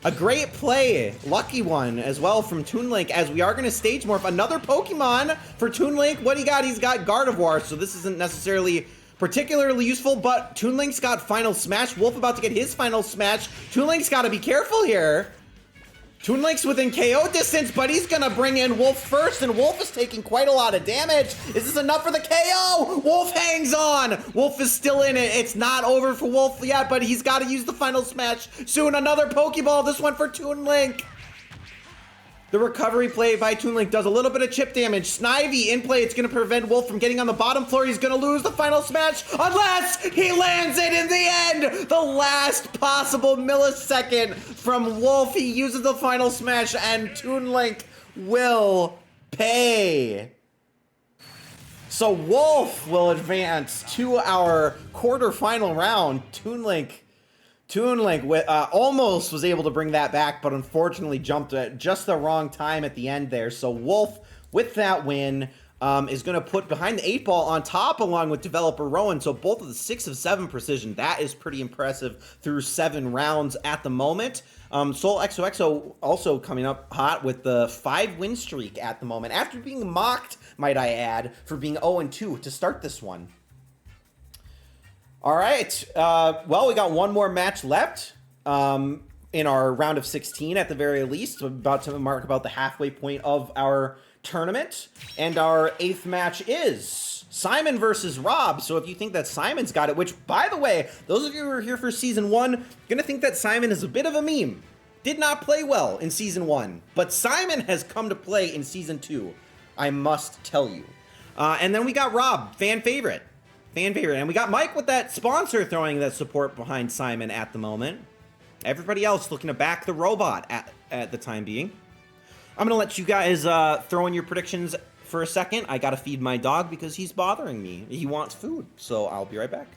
A great play, lucky one as well from Toon Link, as we are gonna stage morph another Pokemon for Toon Link. What do you got? He's got Gardevoir, so this isn't necessarily particularly useful, but Toon Link's got Final Smash. Wolf about to get his Final Smash. Toon Link's gotta be careful here. Toon Link's within KO distance, but he's gonna bring in Wolf first, and Wolf is taking quite a lot of damage. Is this enough for the KO? Wolf hangs on. Wolf is still in it. It's not over for Wolf yet, but he's gotta use the Final Smash soon. Another Pokeball, this one for Toon Link. The recovery play by Toon Link does a little bit of chip damage. Snivy in play. It's going to prevent Wolf from getting on the bottom floor. He's going to lose the final smash unless he lands it in the end. The last possible millisecond from Wolf. He uses the final smash and Toon Link will pay. So Wolf will advance to our quarterfinal round. Toon Link almost was able to bring that back, but unfortunately jumped at just the wrong time at the end there. So Wolf, with that win, is going to put behind the 8-ball on top along with developer Rowan. So both of the 6 of 7 precision. That is pretty impressive through 7 rounds at the moment. Soul XOXO also coming up hot with the 5-win streak at the moment. After being mocked, might I add, for being 0-2 to start this one. All right, well, we got one more match left in our round of 16 at the very least. We're about to mark about the halfway point of our tournament. And our 8th match is Simon versus Rob. So if you think that Simon's got it, which, by the way, those of you who are here for Season 1, gonna think that Simon is a bit of a meme. Did not play well in Season 1, but Simon has come to play in Season 2, I must tell you. And then we got Rob, fan favorite. And we got Mike with that sponsor throwing that support behind Simon at the moment. Everybody else looking to back the robot at the time being. I'm going to let you guys throw in your predictions for a second. I got to feed my dog because he's bothering me. He wants food, so I'll be right back.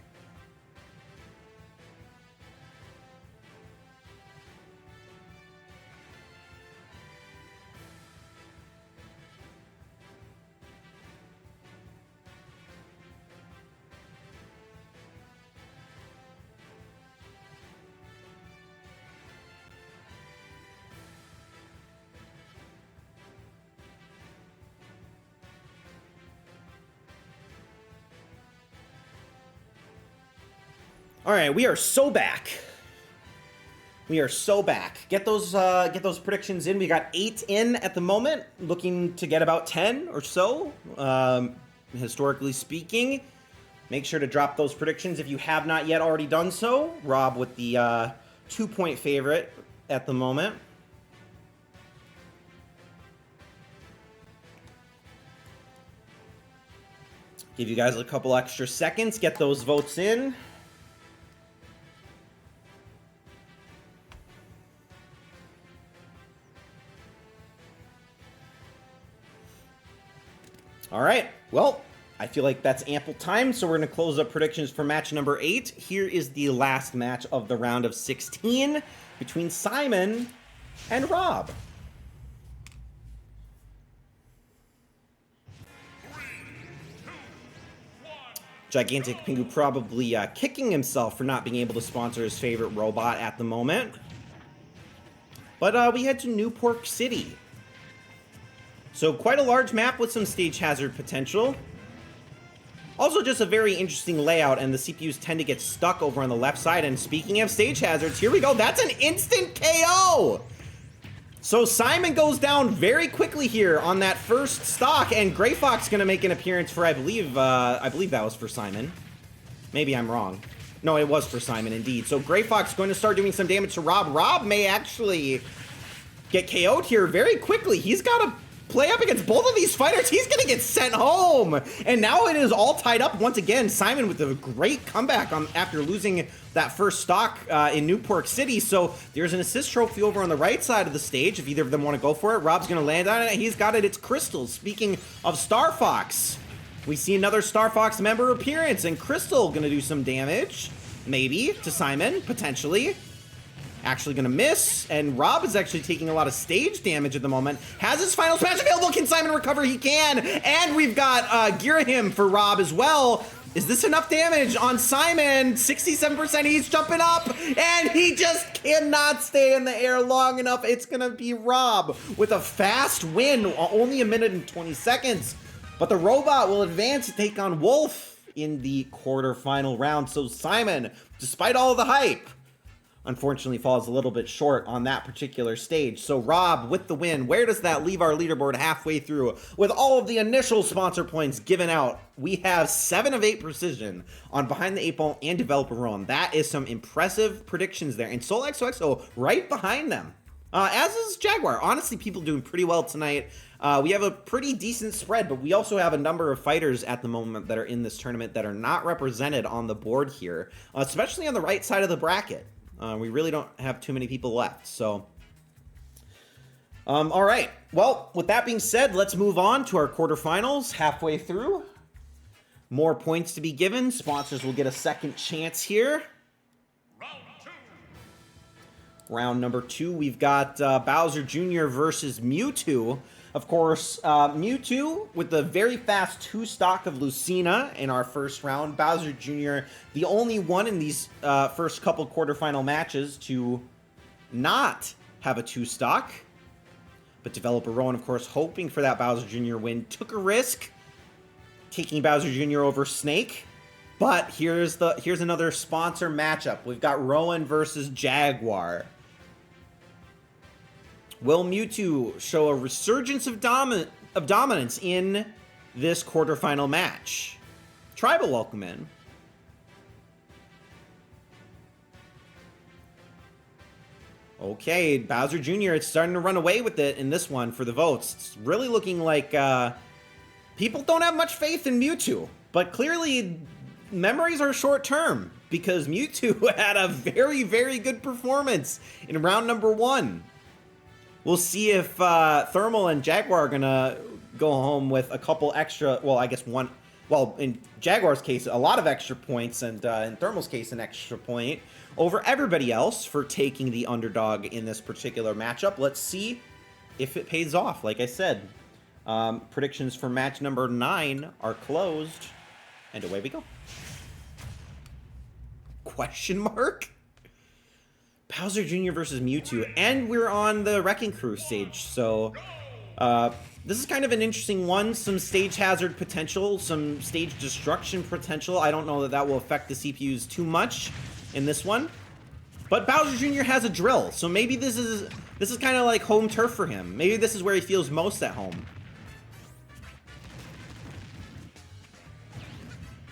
All right, we are so back. Get those predictions in. We got 8 in at the moment, looking to get about 10 or so, historically speaking. Make sure to drop those predictions if you have not yet already done so. Rob with the 2-point favorite at the moment. Give you guys a couple extra seconds. Get those votes in. All right, well, I feel like that's ample time, so we're going to close up predictions for match number 8. Here is the last match of the round of 16 between Simon and Rob. Gigantic Pingu probably kicking himself for not being able to sponsor his favorite robot at the moment. But we head to Newport City. So quite a large map with some stage hazard potential. Also just a very interesting layout, and the CPUs tend to get stuck over on the left side. And speaking of stage hazards, here we go. That's an instant KO! So Simon goes down very quickly here on that first stock, and Gray Fox gonna make an appearance for, I believe that was for Simon. Maybe I'm wrong. No, it was for Simon indeed. So Gray Fox going to start doing some damage to Rob. Rob may actually get KO'd here very quickly. He's got to play up against both of these fighters. He's gonna get sent home, and now it is all tied up once again. Simon with a great comeback after losing that first stock in Newport City. So there's an assist trophy over on the right side of the stage if either of them want to go for it. Rob's gonna land on it. He's got it. It's Crystal. Speaking of Star Fox, we see another Star Fox member appearance, and Crystal gonna do some damage, maybe to Simon, potentially. Actually gonna miss, and Rob is actually taking a lot of stage damage at the moment. Has his final smash available. Can Simon recover? He can, and we've got Girahim for Rob as well. Is this enough damage on Simon? 67%, he's jumping up, and he just cannot stay in the air long enough. It's gonna be Rob with a fast win, only 1 minute and 20 seconds. But the robot will advance to take on Wolf in the quarterfinal round. So Simon, despite all the hype, unfortunately falls a little bit short on that particular stage. So Rob with the win. Where does that leave our leaderboard halfway through? With all of the initial sponsor points given out, we have 7 of 8 precision on Behind the 8-Ball and Developer Roam. That is some impressive predictions there. And Soul XOXO right behind them. As is Jaguar. Honestly, people doing pretty well tonight. We have a pretty decent spread, but we also have a number of fighters at the moment that are in this tournament that are not represented on the board here, especially on the right side of the bracket. We really don't have too many people left, so... all right. Well, with that being said, let's move on to our quarterfinals halfway through. More points to be given. Sponsors will get a second chance here. Round number 2, we've got Bowser Jr. versus Mewtwo. Of course, Mewtwo with the very fast 2-stock of Lucina in our first round. Bowser Jr., the only one in these first couple quarterfinal matches to not have a 2-stock. But developer Rowan, of course, hoping for that Bowser Jr. win, took a risk, taking Bowser Jr. over Snake. But here's another sponsor matchup. We've got Rowan versus Jaguar. Will Mewtwo show a resurgence of dominance in this quarterfinal match? Tribal, welcome in. Okay, Bowser Jr., it's starting to run away with it in this one for the votes. It's really looking like people don't have much faith in Mewtwo. But clearly, memories are short-term because Mewtwo had a very, very good performance in round number 1. We'll see if Thermal and Jaguar are going to go home with a couple extra, well, I guess one, well, in Jaguar's case, a lot of extra points, and in Thermal's case, an extra point over everybody else for taking the underdog in this particular matchup. Let's see if it pays off. Like I said, predictions for match number 9 are closed, and away we go. Question mark? Bowser Jr. versus Mewtwo, and we're on the Wrecking Crew stage, so this is kind of an interesting one. Some stage hazard potential, some stage destruction potential. I don't know that that will affect the CPUs too much in this one, but Bowser Jr. has a drill, so maybe this is kind of like home turf for him. Maybe this is where he feels most at home.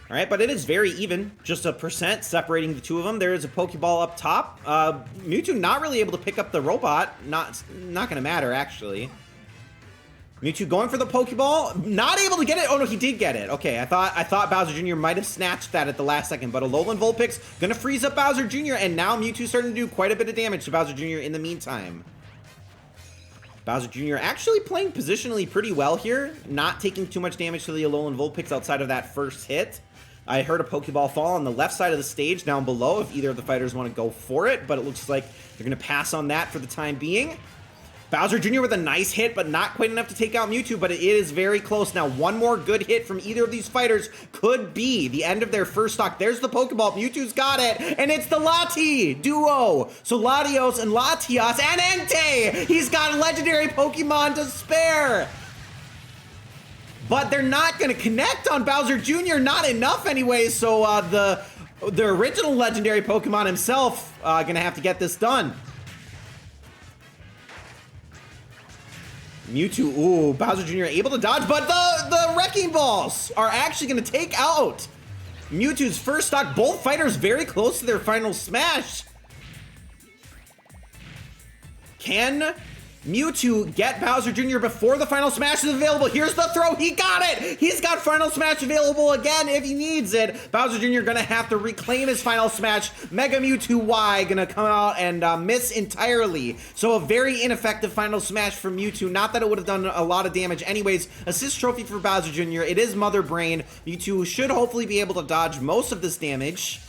All right, but it is very even, just a % separating the two of them. There is a Pokeball up top. Mewtwo not really able to pick up the robot. Not gonna matter, actually. Mewtwo going for the Pokeball, not able to get it. Oh no, he did get it. Okay, I thought Bowser Jr. might have snatched that at the last second, but Alolan Vulpix gonna freeze up Bowser Jr., and now Mewtwo's starting to do quite a bit of damage to Bowser Jr. in the meantime. Bowser Jr. actually playing positionally pretty well here, not taking too much damage to the Alolan Vulpix outside of that first hit. I heard a Pokeball fall on the left side of the stage down below if either of the fighters want to go for it, but it looks like they're going to pass on that for the time being. Bowser Jr. with a nice hit, but not quite enough to take out Mewtwo, but it is very close. Now, one more good hit from either of these fighters could be the end of their first stock. There's the Pokeball. Mewtwo's got it, and it's the Lati duo. So Latios and Latias and Entei. He's got legendary Pokemon to spare. But they're not going to connect on Bowser Jr. Not enough anyway, so the original legendary Pokemon himself going to have to get this done. Mewtwo, ooh, Bowser Jr. able to dodge, but the Wrecking Balls are actually going to take out Mewtwo's first stock. Both fighters very close to their final smash. Can Mewtwo get Bowser Jr. before the final smash is available? Here's the throw. He got it. He's got final smash available again if he needs it. Bowser Jr. gonna have to reclaim his final smash. Mega Mewtwo Y gonna come out and miss entirely. So a very ineffective final smash for Mewtwo. Not that it would have done a lot of damage anyways. Assist trophy for Bowser Jr. It is Mother Brain. Mewtwo should hopefully be able to dodge most of this damage.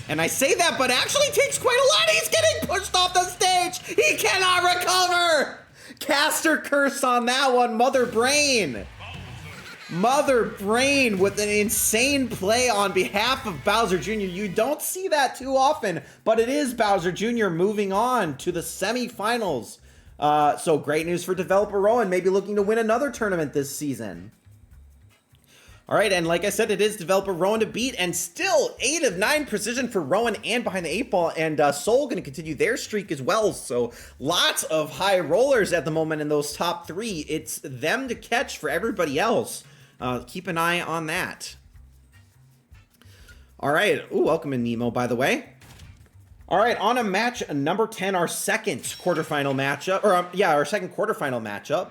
And I say that, but actually takes quite a lot. He's getting pushed off the stage. He cannot recover. Caster curse on that one. Mother Brain. Mother Brain with an insane play on behalf of Bowser Jr. You don't see that too often, but it is Bowser Jr. moving on to the semifinals. So great news for developer Rowan, maybe looking to win another tournament this season. All right, and like I said, it is developer Rowan to beat, and still 8 of 9 precision for Rowan and behind the 8 ball, and Soul going to continue their streak as well, so lots of high rollers at the moment in those top 3. It's them to catch for everybody else. Keep an eye on that. All right, ooh, welcome in Nemo, by the way. All right, on to match number 10, our second quarterfinal matchup, our second quarterfinal matchup.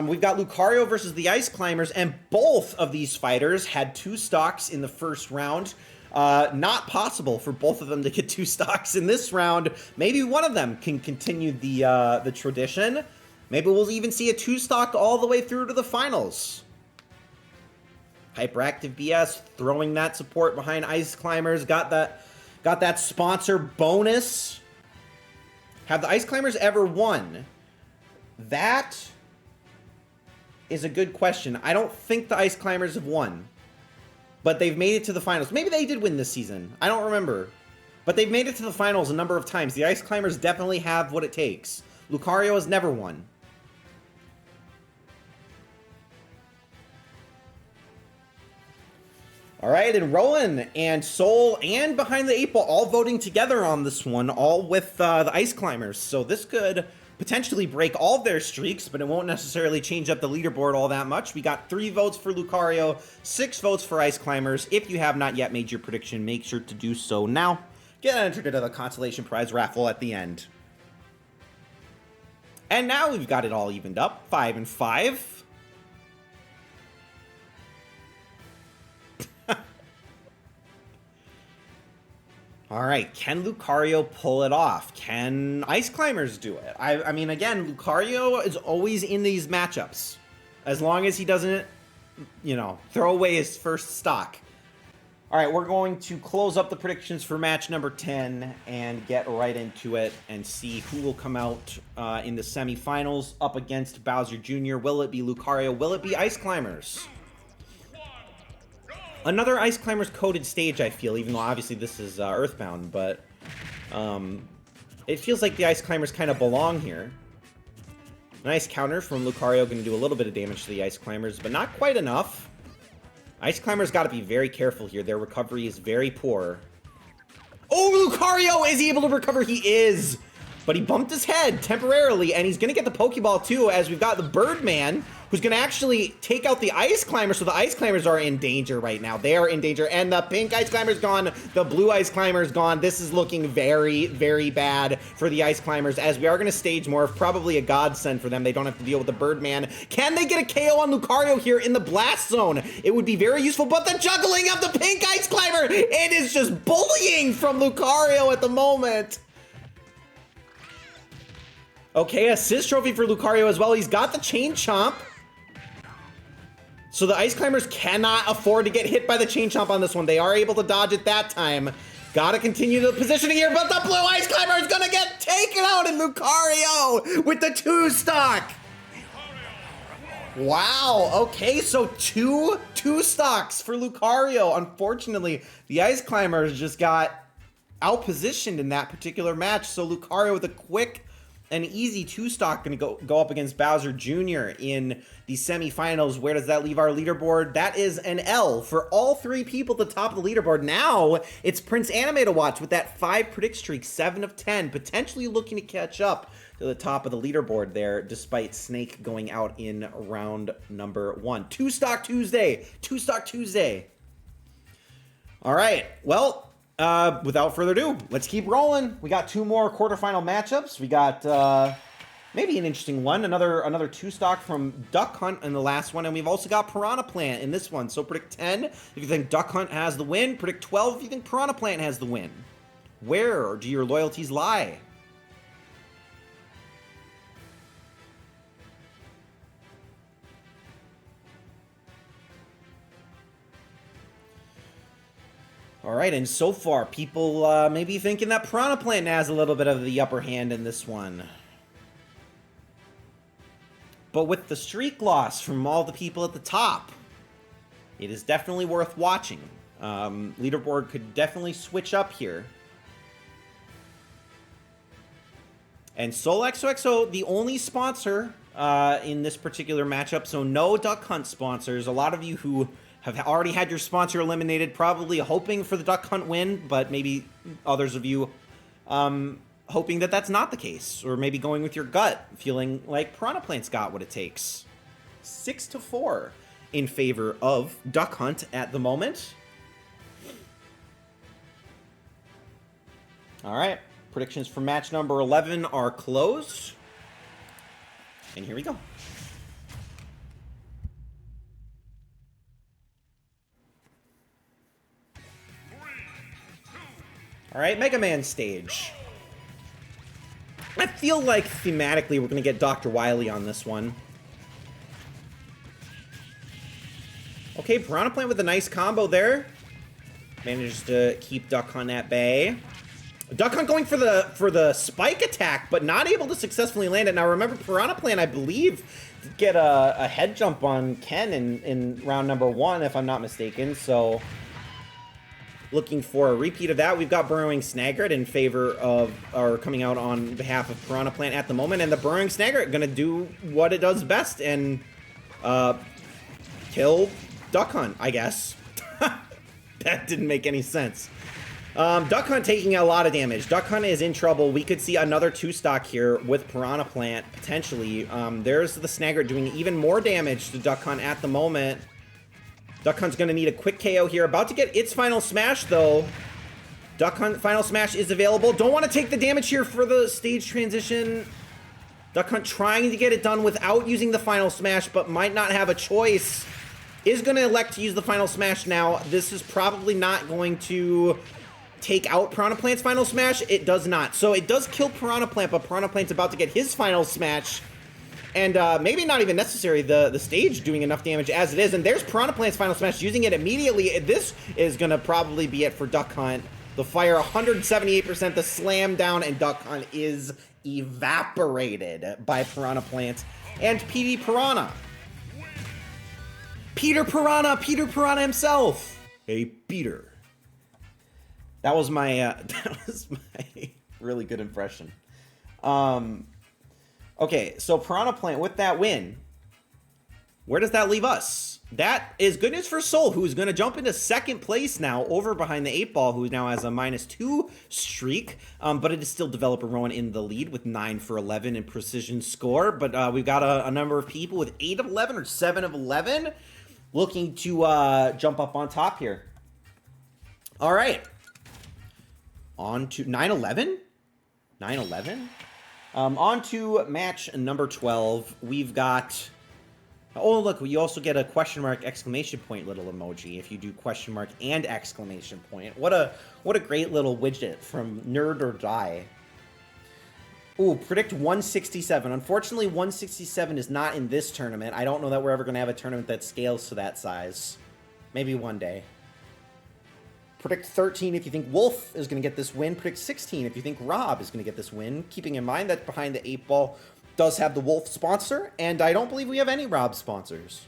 We've got Lucario versus the Ice Climbers, and both of these fighters had 2 stocks in the first round. Not possible for both of them to get 2 stocks in this round. Maybe one of them can continue the tradition. Maybe we'll even see a 2-stock all the way through to the finals. Hyperactive BS throwing that support behind Ice Climbers. Got that sponsor bonus. Have the Ice Climbers ever won? That is a good question. I don't think the Ice Climbers have won. But they've made it to the finals. Maybe they did win this season. I don't remember. But they've made it to the finals a number of times. The Ice Climbers definitely have what it takes. Lucario has never won. All right, and Rowan and Soul and Behind the 8 Ball all voting together on this one, all with the Ice Climbers. So this could potentially break all of their streaks, but it won't necessarily change up the leaderboard all that much. We got 3 votes for Lucario, 6 votes for Ice Climbers. If you have not yet made your prediction, make sure to do so now. Get entered into the consolation prize raffle at the end. And now we've got it all evened up, 5 and 5. All right, can Lucario pull it off? Can Ice Climbers do it? I mean, again, Lucario is always in these matchups. As long as he doesn't, throw away his first stock. All right, we're going to close up the predictions for match number 10 and get right into it and see who will come out in the semifinals up against Bowser Jr. Will it be Lucario? Will it be Ice Climbers? Another Ice Climbers coded stage, I feel, even though obviously this is Earthbound, but it feels like the Ice Climbers kind of belong here. Nice counter from Lucario, going to do a little bit of damage to the Ice Climbers, but not quite enough. Ice Climbers got to be very careful here. Their recovery is very poor. Oh, Lucario! Is he able to recover? He is! But he bumped his head temporarily, and he's going to get the Pokeball too, as we've got the Birdman, who's going to actually take out the Ice Climbers, so the Ice Climbers are in danger right now. They are in danger, and the pink Ice Climber's gone, the blue Ice Climber's gone. This is looking very, very bad for the Ice Climbers, as we are going to stage morph, probably a godsend for them. They don't have to deal with the Birdman. Can they get a KO on Lucario here in the Blast Zone? It would be very useful, but the juggling of the pink Ice Climber, it is just bullying from Lucario at the moment. Okay, assist trophy for Lucario as well. He's got the Chain Chomp. So the Ice Climbers cannot afford to get hit by the Chain Chomp on this one. They are able to dodge it that time. Gotta continue the positioning here, but the blue Ice Climber is gonna get taken out in Lucario with the 2-stock. Wow, okay, so two stocks for Lucario. Unfortunately, the Ice Climbers just got outpositioned in that particular match. So Lucario with a quick and easy 2-stock going to go up against Bowser Jr. in the semifinals. Where does that leave our leaderboard? That is an L for all 3 people at the top of the leaderboard. Now it's Prince Anime to watch with that 5 predict streak, 7 of 10, potentially looking to catch up to the top of the leaderboard there, despite Snake going out in round number 1. 2-stock Tuesday. 2-stock Tuesday. All right. Well, without further ado, let's keep rolling. We got 2 more quarterfinal matchups. We got maybe an interesting one. Another 2-stock from Duck Hunt in the last one, and we've also got Piranha Plant in this one. So predict 10 if you think Duck Hunt has the win. Predict 12 if you think Piranha Plant has the win. Where do your loyalties lie? All right, and so far, people may be thinking that Piranha Plant has a little bit of the upper hand in this one. But with the streak loss from all the people at the top, it is definitely worth watching. Leaderboard could definitely switch up here. And SolXOXO, the only sponsor in this particular matchup, so no Duck Hunt sponsors. A lot of you who have already had your sponsor eliminated, probably hoping for the Duck Hunt win, but maybe others of you hoping that that's not the case, or maybe going with your gut, feeling like Piranha Plant's got what it takes. 6-4 in favor of Duck Hunt at the moment. All right. Predictions for match number 11 are closed. And here we go. All right, Mega Man stage. I feel like thematically we're going to get Dr. Wily on this one. Okay, Piranha Plant with a nice combo there. Manages to keep Duck Hunt at bay. Duck Hunt going for the spike attack, but not able to successfully land it. Now remember, Piranha Plant, I believe, did get a head jump on Ken in round number 1, if I'm not mistaken. So looking for a repeat of that. We've got Burrowing Snagret in favor of, or coming out on behalf of Piranha Plant at the moment. And the Burrowing Snagret gonna do what it does best and kill Duck Hunt, I guess. That didn't make any sense. Duck Hunt taking a lot of damage. Duck Hunt is in trouble. We could see another 2-stock here with Piranha Plant, potentially. There's the Snagret doing even more damage to Duck Hunt at the moment. Duck Hunt's going to need a quick KO here. About to get its final smash, though. Duck Hunt final smash is available. Don't want to take the damage here for the stage transition. Duck Hunt trying to get it done without using the final smash, but might not have a choice. Is going to elect to use the final smash now. This is probably not going to take out Piranha Plant's final smash. It does not. So it does kill Piranha Plant, but Piranha Plant's about to get his final smash. And maybe not even necessary, the stage doing enough damage as it is. And there's Piranha Plant's final smash, using it immediately. This is going to probably be it for Duck Hunt. The fire, 178%, the slam down, and Duck Hunt is evaporated by Piranha Plant and PD Piranha. Peter Piranha himself. Hey, Peter. That was my really good impression. Okay, so Piranha Plant with that win. Where does that leave us? That is good news for Soul, who's going to jump into second place now, over behind the 8-Ball, who now has a -2 streak. But it is still Developer Rowan in the lead with 9 for 11 in precision score. But we've got a number of people with 8 of 11 or 7 of 11 looking to jump up on top here. All right. On to 9-11? 9-11? On to match number 12. We've got... Oh, look, you also get a question mark, exclamation point little emoji if you do question mark and exclamation point. What a great little widget from Nerd or Die. Ooh, predict 167. Unfortunately, 167 is not in this tournament. I don't know that we're ever going to have a tournament that scales to that size. Maybe one day. Predict 13 if you think Wolf is going to get this win. Predict 16 if you think Rob is going to get this win. Keeping in mind that behind the 8-Ball does have the Wolf sponsor, and I don't believe we have any Rob sponsors.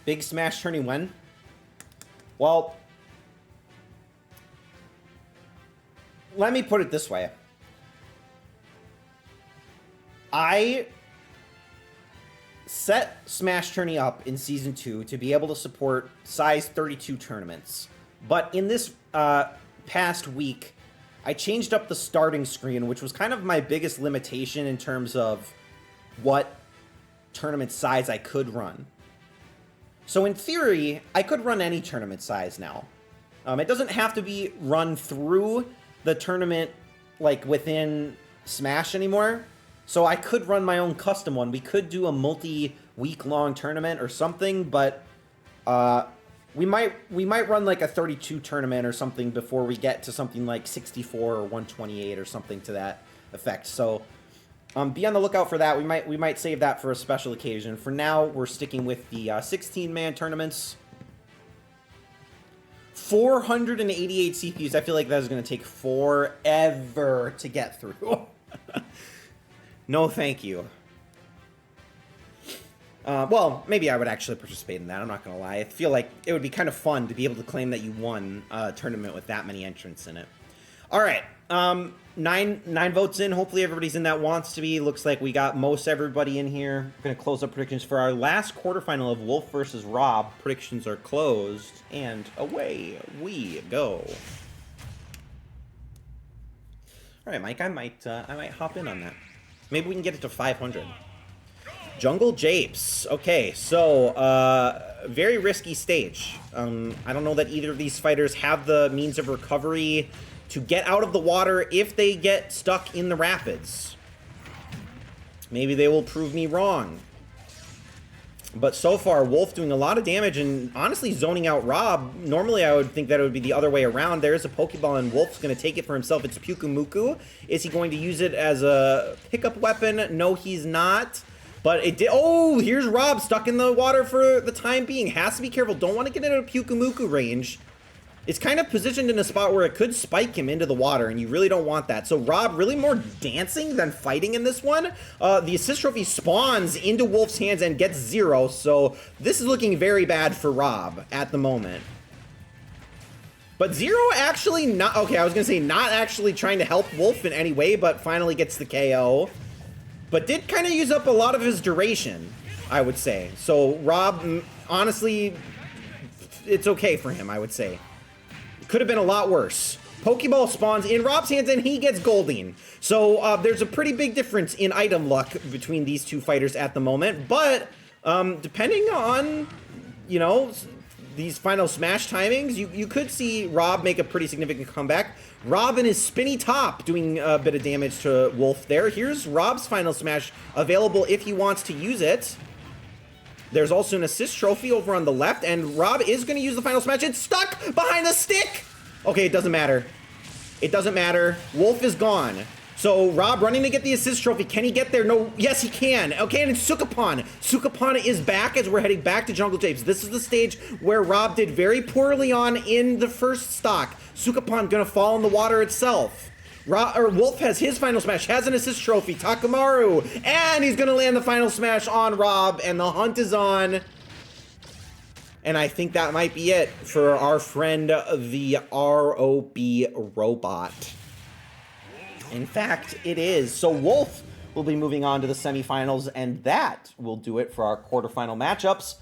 Big Smash tourney when? Well, let me put it this way. I set Smash Tourney up in Season 2 to be able to support size 32 tournaments. But in this past week, I changed up the starting screen, which was kind of my biggest limitation in terms of what tournament size I could run. So in theory, I could run any tournament size now. It doesn't have to be run through the tournament, like, within Smash anymore. So I could run my own custom one. We could do a multi-week-long tournament or something, but we might run like a 32 tournament or something before we get to something like 64 or 128 or something to that effect. So be on the lookout for that. We might save that for a special occasion. For now, we're sticking with the 16-man tournaments. 488 CPUs. I feel like that is going to take forever to get through. No, thank you. Well, maybe I would actually participate in that. I'm not going to lie. I feel like it would be kind of fun to be able to claim that you won a tournament with that many entrants in it. All right. Nine votes in. Hopefully everybody's in that wants to be. Looks like we got most everybody in here. We're going to close up predictions for our last quarterfinal of Wolf versus Rob. Predictions are closed, and away we go. All right, Mike, I might hop in on that. Maybe we can get it to 500. Jungle Japes. Okay, so very risky stage. I don't know that either of these fighters have the means of recovery to get out of the water if they get stuck in the rapids. Maybe they will prove me wrong. But so far, Wolf doing a lot of damage and honestly zoning out Rob. Normally, I would think that it would be the other way around. There's a Pokeball and Wolf's going to take it for himself. It's Pyukumuku. Is he going to use it as a pickup weapon? No, he's not. But it did. Oh, here's Rob stuck in the water for the time being. Has to be careful. Don't want to get into a Pyukumuku range. It's kind of positioned in a spot where it could spike him into the water, and you really don't want that. So Rob really more dancing than fighting in this one. The assist trophy spawns into Wolf's hands and gets 0, so this is looking very bad for Rob at the moment. But 0 actually not... Okay, I was going to say not actually trying to help Wolf in any way, but finally gets the KO. But did kind of use up a lot of his duration, I would say. So Rob, honestly, it's okay for him, I would say. Could have been a lot worse. Pokeball spawns in Rob's hands and he gets Golding. So there's a pretty big difference in item luck between these two fighters at the moment. But depending on, you know, these final smash timings, you could see Rob make a pretty significant comeback. Rob and his spinny top doing a bit of damage to Wolf there. Here's Rob's final smash available if he wants to use it. There's also an assist trophy over on the left, and Rob is going to use the final smash. It's stuck behind the stick! Okay, it doesn't matter. It doesn't matter. Wolf is gone. So Rob running to get the assist trophy. Can he get there? No. Yes, he can. Okay, and it's Sukapon. Sukapon is back as we're heading back to Jungle Japes. This is the stage where Rob did very poorly on in the first stock. Sukapon going to fall in the water itself. Wolf has his final smash, has an assist trophy, Takamaru, and he's gonna land the final smash on Rob, and the hunt is on. And I think that might be it for our friend, the ROB robot. In fact, it is. So Wolf will be moving on to the semifinals, and that will do it for our quarterfinal matchups.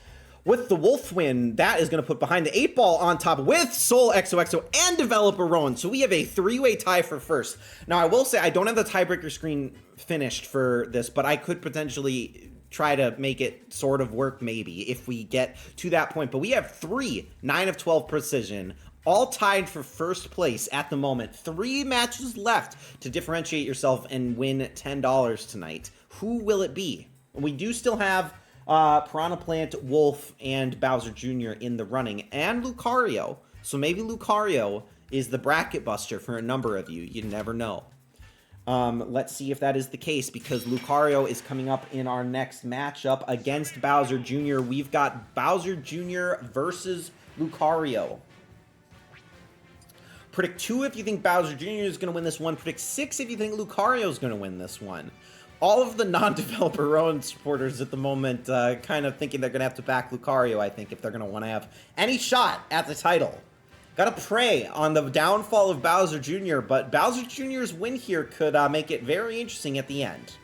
With the Wolf win, that is going to put behind the 8-ball on top with Soul XOXO and Developer Rowan. So we have a 3-way tie for first. Now, I will say I don't have the tiebreaker screen finished for this, but I could potentially try to make it sort of work maybe if we get to that point. But we have 3 9 of 12 precision, all tied for first place at the moment. 3 matches left to differentiate yourself and win $10 tonight. Who will it be? We do still have Piranha Plant, Wolf, and Bowser Jr. in the running, and Lucario. So maybe Lucario is the bracket buster for a number of you. You never know. Let's see if that is the case, because Lucario is coming up in our next matchup against Bowser Jr. We've got Bowser Jr. versus Lucario. Predict 2 if you think Bowser Jr. is going to win this one. Predict 6 if you think Lucario is going to win this one. All of the non-developer Rowan supporters at the moment kind of thinking they're going to have to back Lucario, I think, if they're going to want to have any shot at the title. Got to pray on the downfall of Bowser Jr., but Bowser Jr.'s win here could make it very interesting at the end.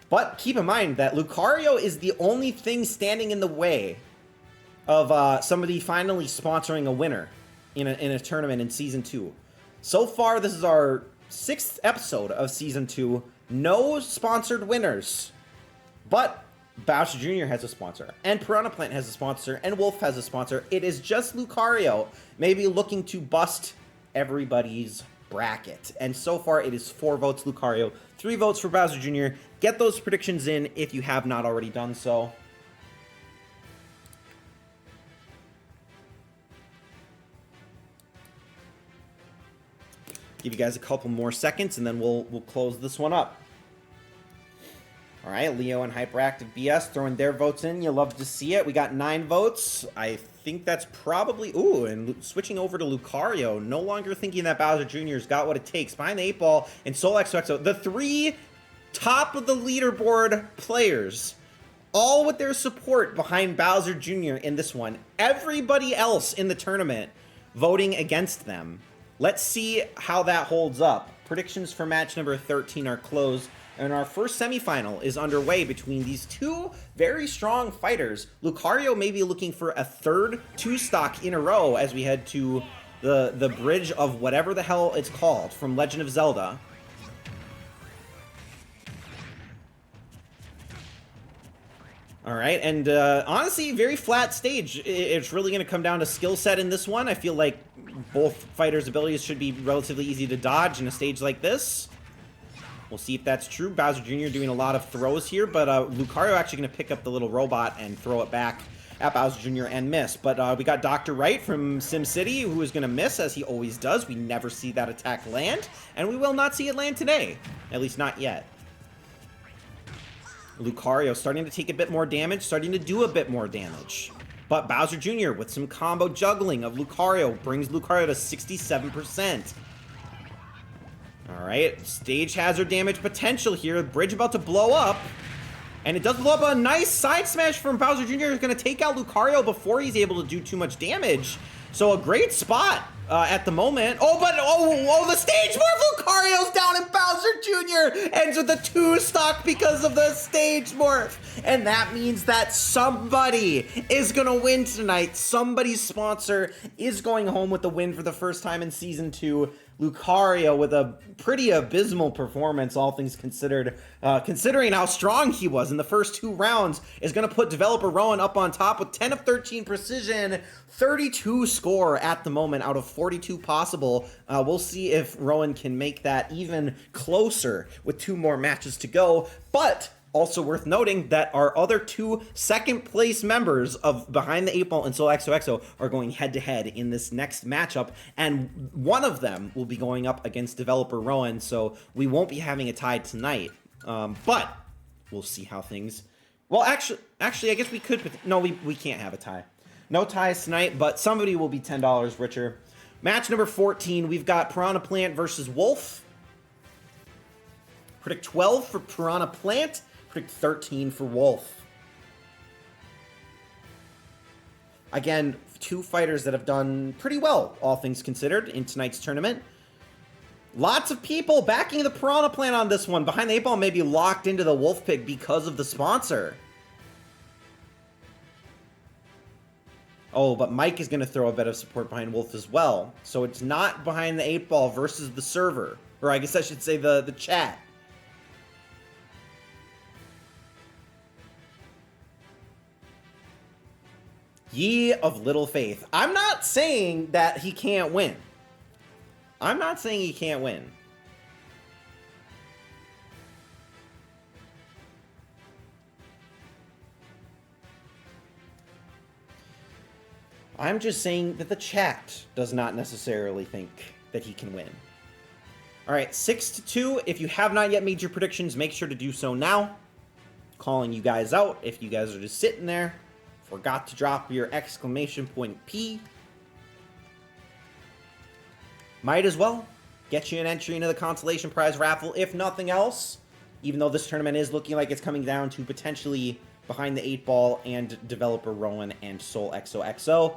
But keep in mind that Lucario is the only thing standing in the way of somebody finally sponsoring a winner in a tournament in Season 2. So far, this is our 6th episode of Season 2. No sponsored winners. But Bowser Jr. has a sponsor, and Piranha Plant has a sponsor, and Wolf has a sponsor. It is just Lucario maybe looking to bust everybody's bracket. And so far, it is 4 votes Lucario, 3 votes for Bowser Jr. Get those predictions in if you have not already done so. Give you guys a couple more seconds, and then we'll close this one up. All right, Leo and Hyperactive BS throwing their votes in. You love to see it. We got 9 votes. I think that's probably... Ooh, and switching over to Lucario. No longer thinking that Bowser Jr.'s got what it takes. Behind the 8-ball and Soul XOXO. The 3 top of the leaderboard players, all with their support behind Bowser Jr. in this one. Everybody else in the tournament voting against them. Let's see how that holds up. Predictions for match number 13 are closed, and our first semifinal is underway between these 2 very strong fighters. Lucario may be looking for a 3rd 2-stock in a row as we head to the bridge of whatever the hell it's called from Legend of Zelda. All right, and honestly, very flat stage. It's really going to come down to skill set in this one. I feel like both fighters' abilities should be relatively easy to dodge in a stage like this. We'll see if that's true. Bowser Jr. doing a lot of throws here, but Lucario actually going to pick up the little robot and throw it back at Bowser Jr. and miss. But we got Dr. Wright from SimCity, who is going to miss, as he always does. We never see that attack land, and we will not see it land today. At least not yet. Lucario starting to take a bit more damage, starting to do a bit more damage. But Bowser Jr. with some combo juggling of Lucario brings Lucario to 67%. Alright, stage hazard damage potential here. Bridge about to blow up. And it does blow up. A nice side smash from Bowser Jr. is going to take out Lucario before he's able to do too much damage. So a great spot at the moment. Oh, but the stage morph! Lucario's down and Bowser Jr. ends with a 2 stock because of the stage morph. And that means that somebody is going to win tonight. Somebody's sponsor is going home with the win for the first time in Season 2. Lucario with a pretty abysmal performance, all things considered, considering how strong he was in the first 2 rounds, is going to put developer Rowan up on top with 10 of 13 precision, 32 score at the moment out of 42 possible. We'll see if Rowan can make that even closer with 2 more matches to go, but also worth noting that our other 2 second-place members of Behind the 8 Ball and Soul XOXO are going head-to-head in this next matchup, and one of them will be going up against developer Rowan, so we won't be having a tie tonight. But we'll see how things... Well, actually, I guess we could... No, we can't have a tie. No ties tonight, but somebody will be $10 richer. Match number 14, we've got Piranha Plant versus Wolf. Predict 12 for Piranha Plant. Predict 13 for Wolf. Again, 2 fighters that have done pretty well, all things considered, in tonight's tournament. Lots of people backing the Piranha Plant on this one. Behind the 8 Ball may be locked into the Wolf pick because of the sponsor. Oh, but Mike is going to throw a bit of support behind Wolf as well. So it's not Behind the 8 Ball versus the server. Or I guess I should say the chat. Ye of little faith. I'm not saying that he can't win. I'm not saying he can't win. I'm just saying that the chat does not necessarily think that he can win. All right, 6-2. If you have not yet made your predictions, make sure to do so now. Calling you guys out if you guys are just sitting there. Forgot to drop your exclamation point P. Might as well get you an entry into the consolation prize raffle, if nothing else. Even though this tournament is looking like it's coming down to potentially Behind the 8 Ball and developer Rowan and Soul XOXO.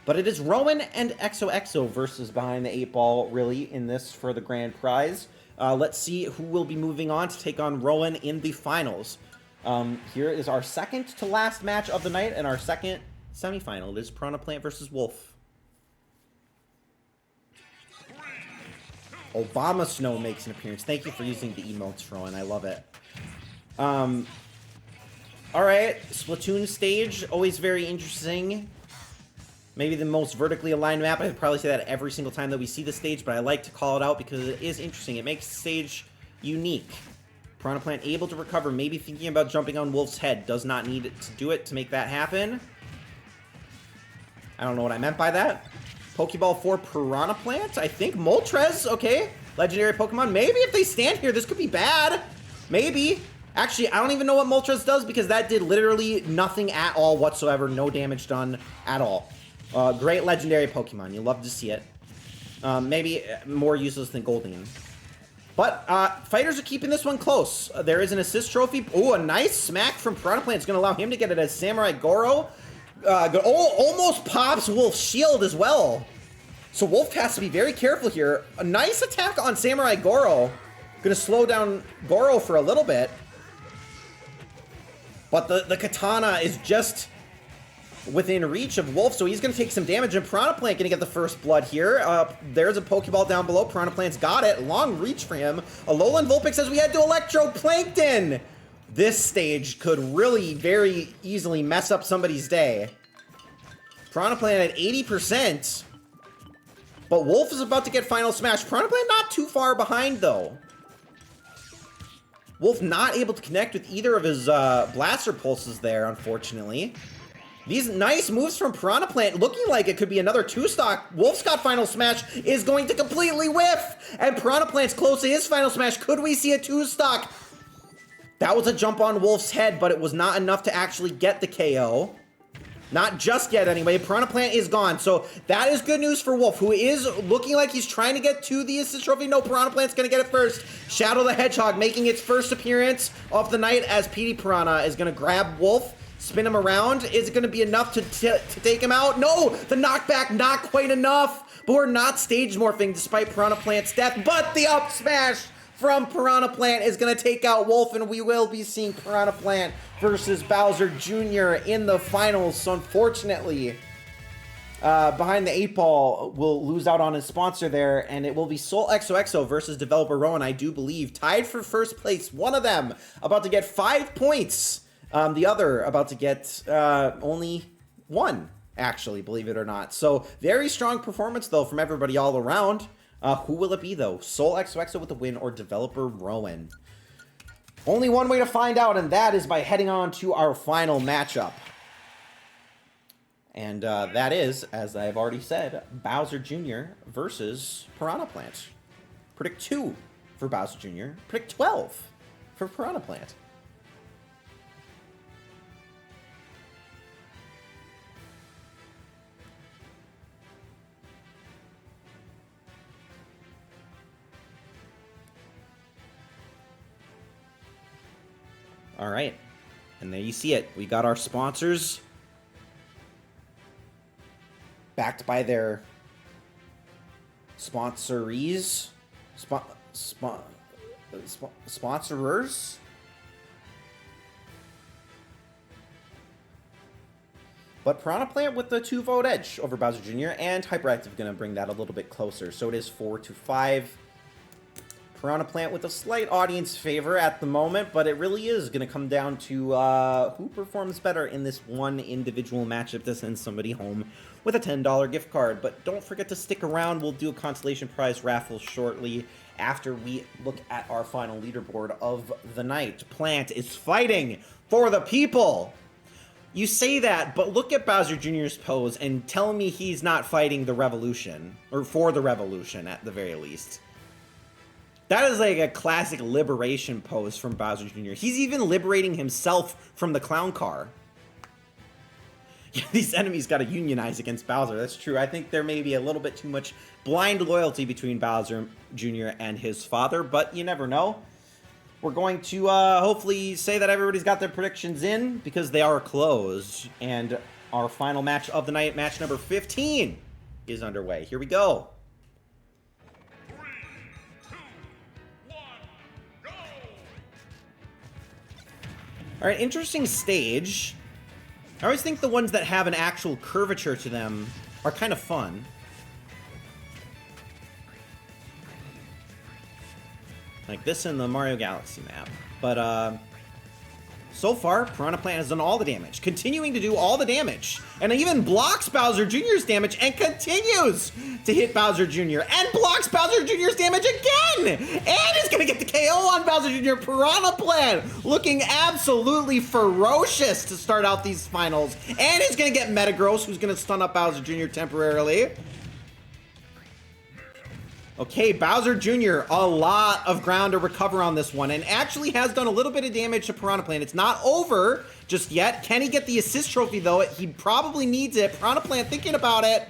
But it is Rowan and XOXO versus Behind the 8 Ball, really, in this for the grand prize. Let's see who will be moving on to take on Rowan in the finals. Here is our second to last match of the night and our second semifinal. It is Piranha Plant versus Wolf. Obama Snow makes an appearance. Thank you for using the emotes, Rowan. I love it. Alright, Splatoon stage. Always very interesting. Maybe the most vertically aligned map. I would probably say that every single time that we see the stage, but I like to call it out because it is interesting. It makes the stage unique. Piranha Plant able to recover, maybe thinking about jumping on Wolf's head. Does not need to do it to make that happen. I don't know what I meant by that. Pokeball for Piranha Plant? I think Moltres, okay. Legendary Pokemon. Maybe if they stand here, this could be bad. Maybe. Actually, I don't even know what Moltres does because that did literally nothing at all whatsoever. No damage done at all. Great Legendary Pokemon. You love to see it. Maybe more useless than Goldeen. But fighters are keeping this one close. There is an assist trophy. Oh, a nice smack from Piranha Plant. It's going to allow him to get it as Samurai Goro. Almost pops Wolf's shield as well. So Wolf has to be very careful here. A nice attack on Samurai Goro. Going to slow down Goro for a little bit. But the katana is just within reach of Wolf, so he's going to take some damage, and Piranha Plant going to get the first blood here. There's a Pokeball down below. Piranha Plant's got it. Long reach for him. Alolan Vulpix says we had to Electroplankton. This stage could really very easily mess up somebody's day. Piranha Plant at 80%. But Wolf is about to get Final Smash. Piranha Plant not too far behind, though. Wolf not able to connect with either of his Blaster Pulses there, unfortunately. These nice moves from Piranha Plant, looking like it could be another 2-stock. Wolf's got Final Smash, is going to completely whiff. And Piranha Plant's close to his Final Smash. Could we see a 2-stock? That was a jump on Wolf's head, but it was not enough to actually get the KO. Not just yet, anyway. Piranha Plant is gone, so that is good news for Wolf, who is looking like he's trying to get to the assist trophy. No, Piranha Plant's going to get it first. Shadow the Hedgehog making its first appearance of the night as PD Piranha is going to grab Wolf, spin him around. Is it going to be enough to take him out? No! The knockback, not quite enough, but we're not stage morphing despite Piranha Plant's death, but the up smash from Piranha Plant is going to take out Wolf, and we will be seeing Piranha Plant versus Bowser Jr. in the finals. So unfortunately, Behind the Eight Ball will lose out on his sponsor there, and it will be Soul XOXO versus Developer Rowan, I do believe, tied for first place. One of them about to get 5 points. The other about to get only 1, actually, believe it or not. So very strong performance, though, from everybody all around. Who will it be, though? Soul XOXO with the win or Developer Rowan? Only one way to find out, and that is by heading on to our final matchup. And that is, as I've already said, Bowser Jr. versus Piranha Plant. Predict 2 for Bowser Jr. Predict 12 for Piranha Plant. All right, and there you see it. We got our sponsors backed by their sponsorees, sponsorers. But Piranha Plant with the 2-vote edge over Bowser Jr. and Hyperactive going to bring that a little bit closer. So it is 4-5. Piranha Plant with a slight audience favor at the moment, but it really is going to come down to who performs better in this one individual matchup to send somebody home with a $10 gift card. But don't forget to stick around. We'll do a consolation prize raffle shortly after we look at our final leaderboard of the night. Plant is fighting for the people. You say that, but look at Bowser Jr.'s pose and tell me he's not fighting the revolution, or for the revolution at the very least. That is like a classic liberation pose from Bowser Jr. He's even liberating himself from the clown car. Yeah, these enemies got to unionize against Bowser. That's true. I think there may be a little bit too much blind loyalty between Bowser Jr. and his father, but you never know. We're going to hopefully say that everybody's got their predictions in because they are closed. And our final match of the night, match number 15, is underway. Here we go. All right, interesting stage. I always think the ones that have an actual curvature to them are kind of fun. Like this in the Mario Galaxy map. But, so far, Piranha Plant has done all the damage, continuing to do all the damage, and even blocks Bowser Jr.'s damage and continues to hit Bowser Jr. and blocks Bowser Jr.'s damage again, and is going to get the KO on Bowser Jr. Piranha Plant looking absolutely ferocious to start out these finals, and is going to get Metagross, who's going to stun up Bowser Jr. temporarily. Okay, Bowser Jr., a lot of ground to recover on this one, and actually has done a little bit of damage to Piranha Plant. It's not over just yet. Can he get the assist trophy, though? He probably needs it. Piranha Plant thinking about it.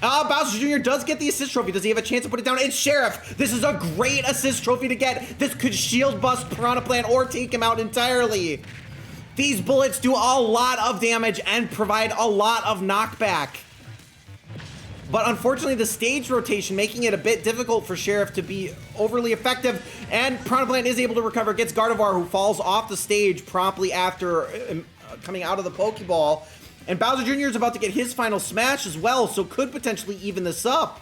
Bowser Jr. does get the assist trophy. Does he have a chance to put it down? It's Sheriff. This is a great assist trophy to get. This could shield bust Piranha Plant or take him out entirely. These bullets do a lot of damage and provide a lot of knockback. But unfortunately, the stage rotation making it a bit difficult for Sheriff to be overly effective. And Piranha Plant is able to recover, gets Gardevoir, who falls off the stage promptly after coming out of the Pokeball. And Bowser Jr. is about to get his final smash as well, so could potentially even this up.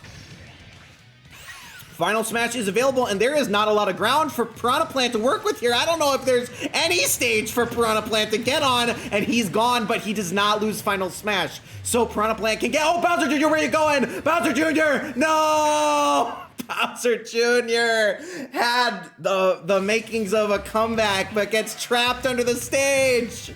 Final smash is available, and there is not a lot of ground for Piranha Plant to work with here. I don't know if there's any stage for Piranha Plant to get on, and he's gone, but he does not lose final smash. So Piranha Plant can get, oh, Bowser Jr., where are you going? Bowser Jr., no! Bowser Jr. had the makings of a comeback, but gets trapped under the stage.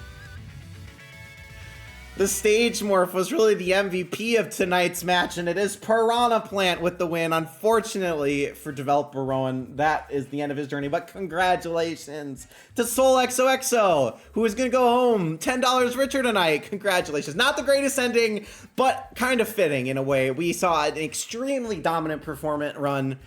The stage morph was really the MVP of tonight's match, and it is Piranha Plant with the win. Unfortunately for developer Rowan, that is the end of his journey, but congratulations to Soul XOXO, who is going to go home $10 richer tonight. Congratulations. Not the greatest ending, but kind of fitting in a way. We saw an extremely dominant performance run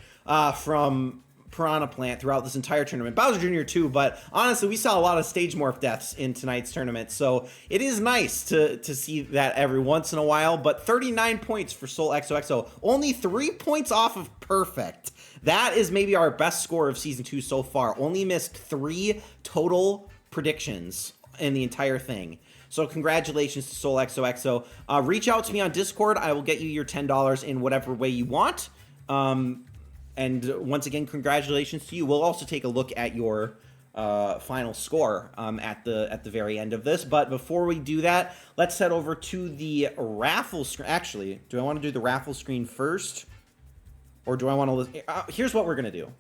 from Piranha Plant throughout this entire tournament. Bowser Jr. too, but honestly, we saw a lot of stage morph deaths in tonight's tournament, so it is nice to see that every once in a while, but 39 points for Soul XOXO. Only 3 points off of perfect. That is maybe our best score of Season 2 so far. Only missed 3 total predictions in the entire thing. So congratulations to Soul XOXO. Reach out to me on Discord. I will get you your $10 in whatever way you want. And once again, congratulations to you. We'll also take a look at your final score at the very end of this. But before we do that, let's head over to the raffle screen. Actually, do I want to do the raffle screen first? Or do I want to... here's what we're going to do.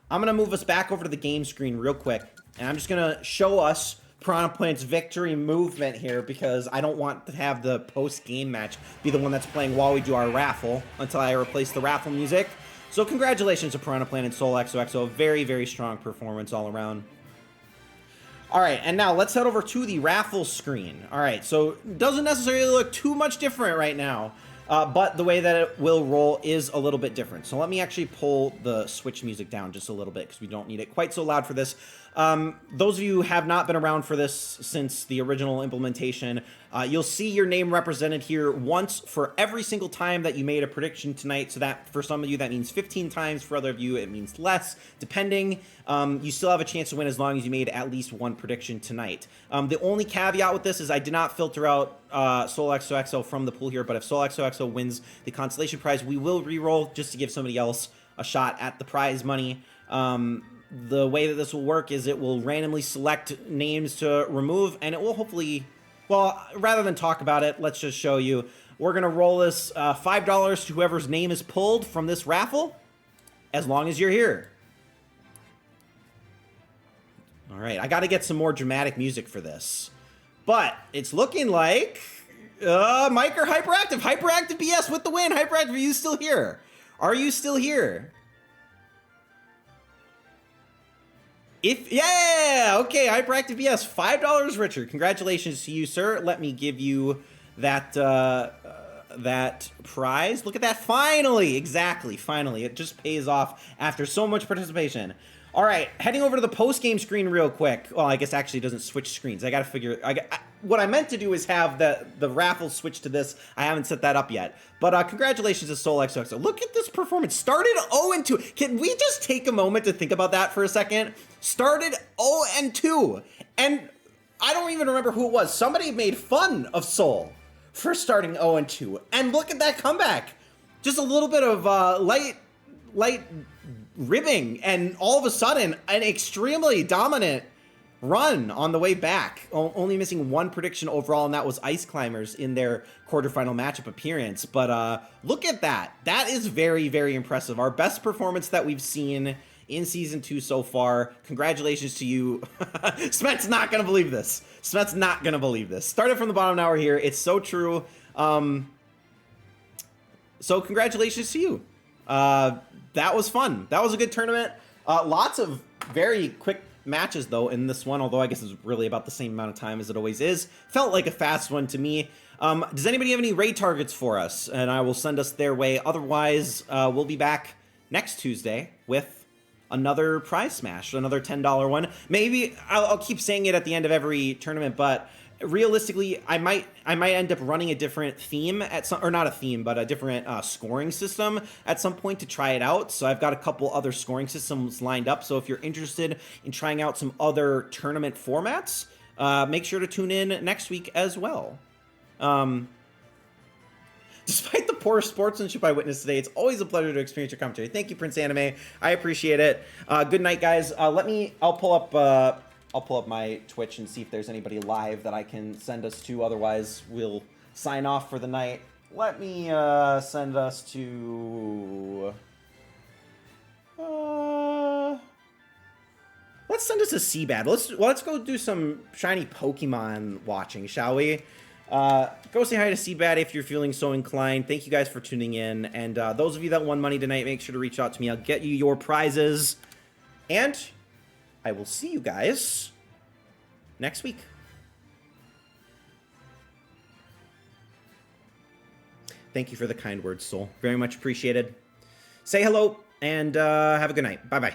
I'm going to move us back over to the game screen real quick. And I'm just going to show us Piranha Plant's victory movement here, because I don't want to have the post-game match be the one that's playing while we do our raffle until I replace the raffle music. So congratulations to Piranha Plant and Soul XOXO. Very, very strong performance all around. All right, and now let's head over to the raffle screen. All right, so it doesn't necessarily look too much different right now, but the way that it will roll is a little bit different. So let me actually pull the Switch music down just a little bit, because we don't need it quite so loud for this. Those of you who have not been around for this since the original implementation, you'll see your name represented here once for every single time that you made a prediction tonight. So that for some of you, that means 15 times. For other of you, it means less, depending. You still have a chance to win as long as you made at least one prediction tonight. The only caveat with this is I did not filter out Soul XOXO from the pool here, but if Soul XOXO wins the consolation prize, we will re-roll just to give somebody else a shot at the prize money. The way that this will work is it will randomly select names to remove, and it will hopefully, well, rather than talk about it, let's just show you. We're going to roll this $5 to whoever's name is pulled from this raffle, as long as you're here. All right, I got to get some more dramatic music for this. But it's looking like Mike or Hyperactive. Hyperactive BS with the win. Hyperactive, are you still here? Are you still here? Yeah, okay, Hyperactive BS, $5 richer. Congratulations to you, sir. Let me give you that that prize. Look at that, finally, exactly, finally. It just pays off after so much participation. All right, heading over to the post-game screen real quick. Well, I guess actually it doesn't switch screens. I got to figure... what I meant to do is have the raffle switch to this. I haven't set that up yet. But congratulations to Soul XOXO. Look at this performance. Started 0-2. Can we just take a moment to think about that for a second? Started 0-2. And I don't even remember who it was. Somebody made fun of Soul for starting 0-2. And look at that comeback. Just a little bit of light ribbing, and all of a sudden an extremely dominant run on the way back, only missing one prediction overall, and that was Ice Climbers in their quarterfinal matchup appearance. But look at that. That is very, very impressive. Our best performance that we've seen in Season 2 so far. Congratulations to you. Smet's not going to believe this. Smet's not going to believe this. Started from the bottom, now we're here. It's so true. So congratulations to you. That was fun. That was a good tournament. Lots of very quick matches, though, in this one, although I guess it's really about the same amount of time as it always is. Felt like a fast one to me. Does anybody have any raid targets for us? And I will send us their way. Otherwise, we'll be back next Tuesday with another prize smash, another $10 one. Maybe I'll keep saying it at the end of every tournament, but realistically, I might end up running a different theme at some, or not a theme, but a different scoring system at some point to try it out. So I've got a couple other scoring systems lined up. So if you're interested in trying out some other tournament formats, make sure to tune in next week as well. Despite the poor sportsmanship I witnessed today, it's always a pleasure to experience your commentary. Thank you, Prince Anime. I appreciate it. Good night, guys. I'll pull up my Twitch and see if there's anybody live that I can send us to. Otherwise, we'll sign off for the night. Let me send us to. Let's send us to Seabad. Let's go do some shiny Pokemon watching, shall we? Go say hi to Seabad if you're feeling so inclined. Thank you guys for tuning in. And those of you that won money tonight, make sure to reach out to me. I'll get you your prizes. And I will see you guys next week. Thank you for the kind words, Soul. Very much appreciated. Say hello and have a good night. Bye-bye.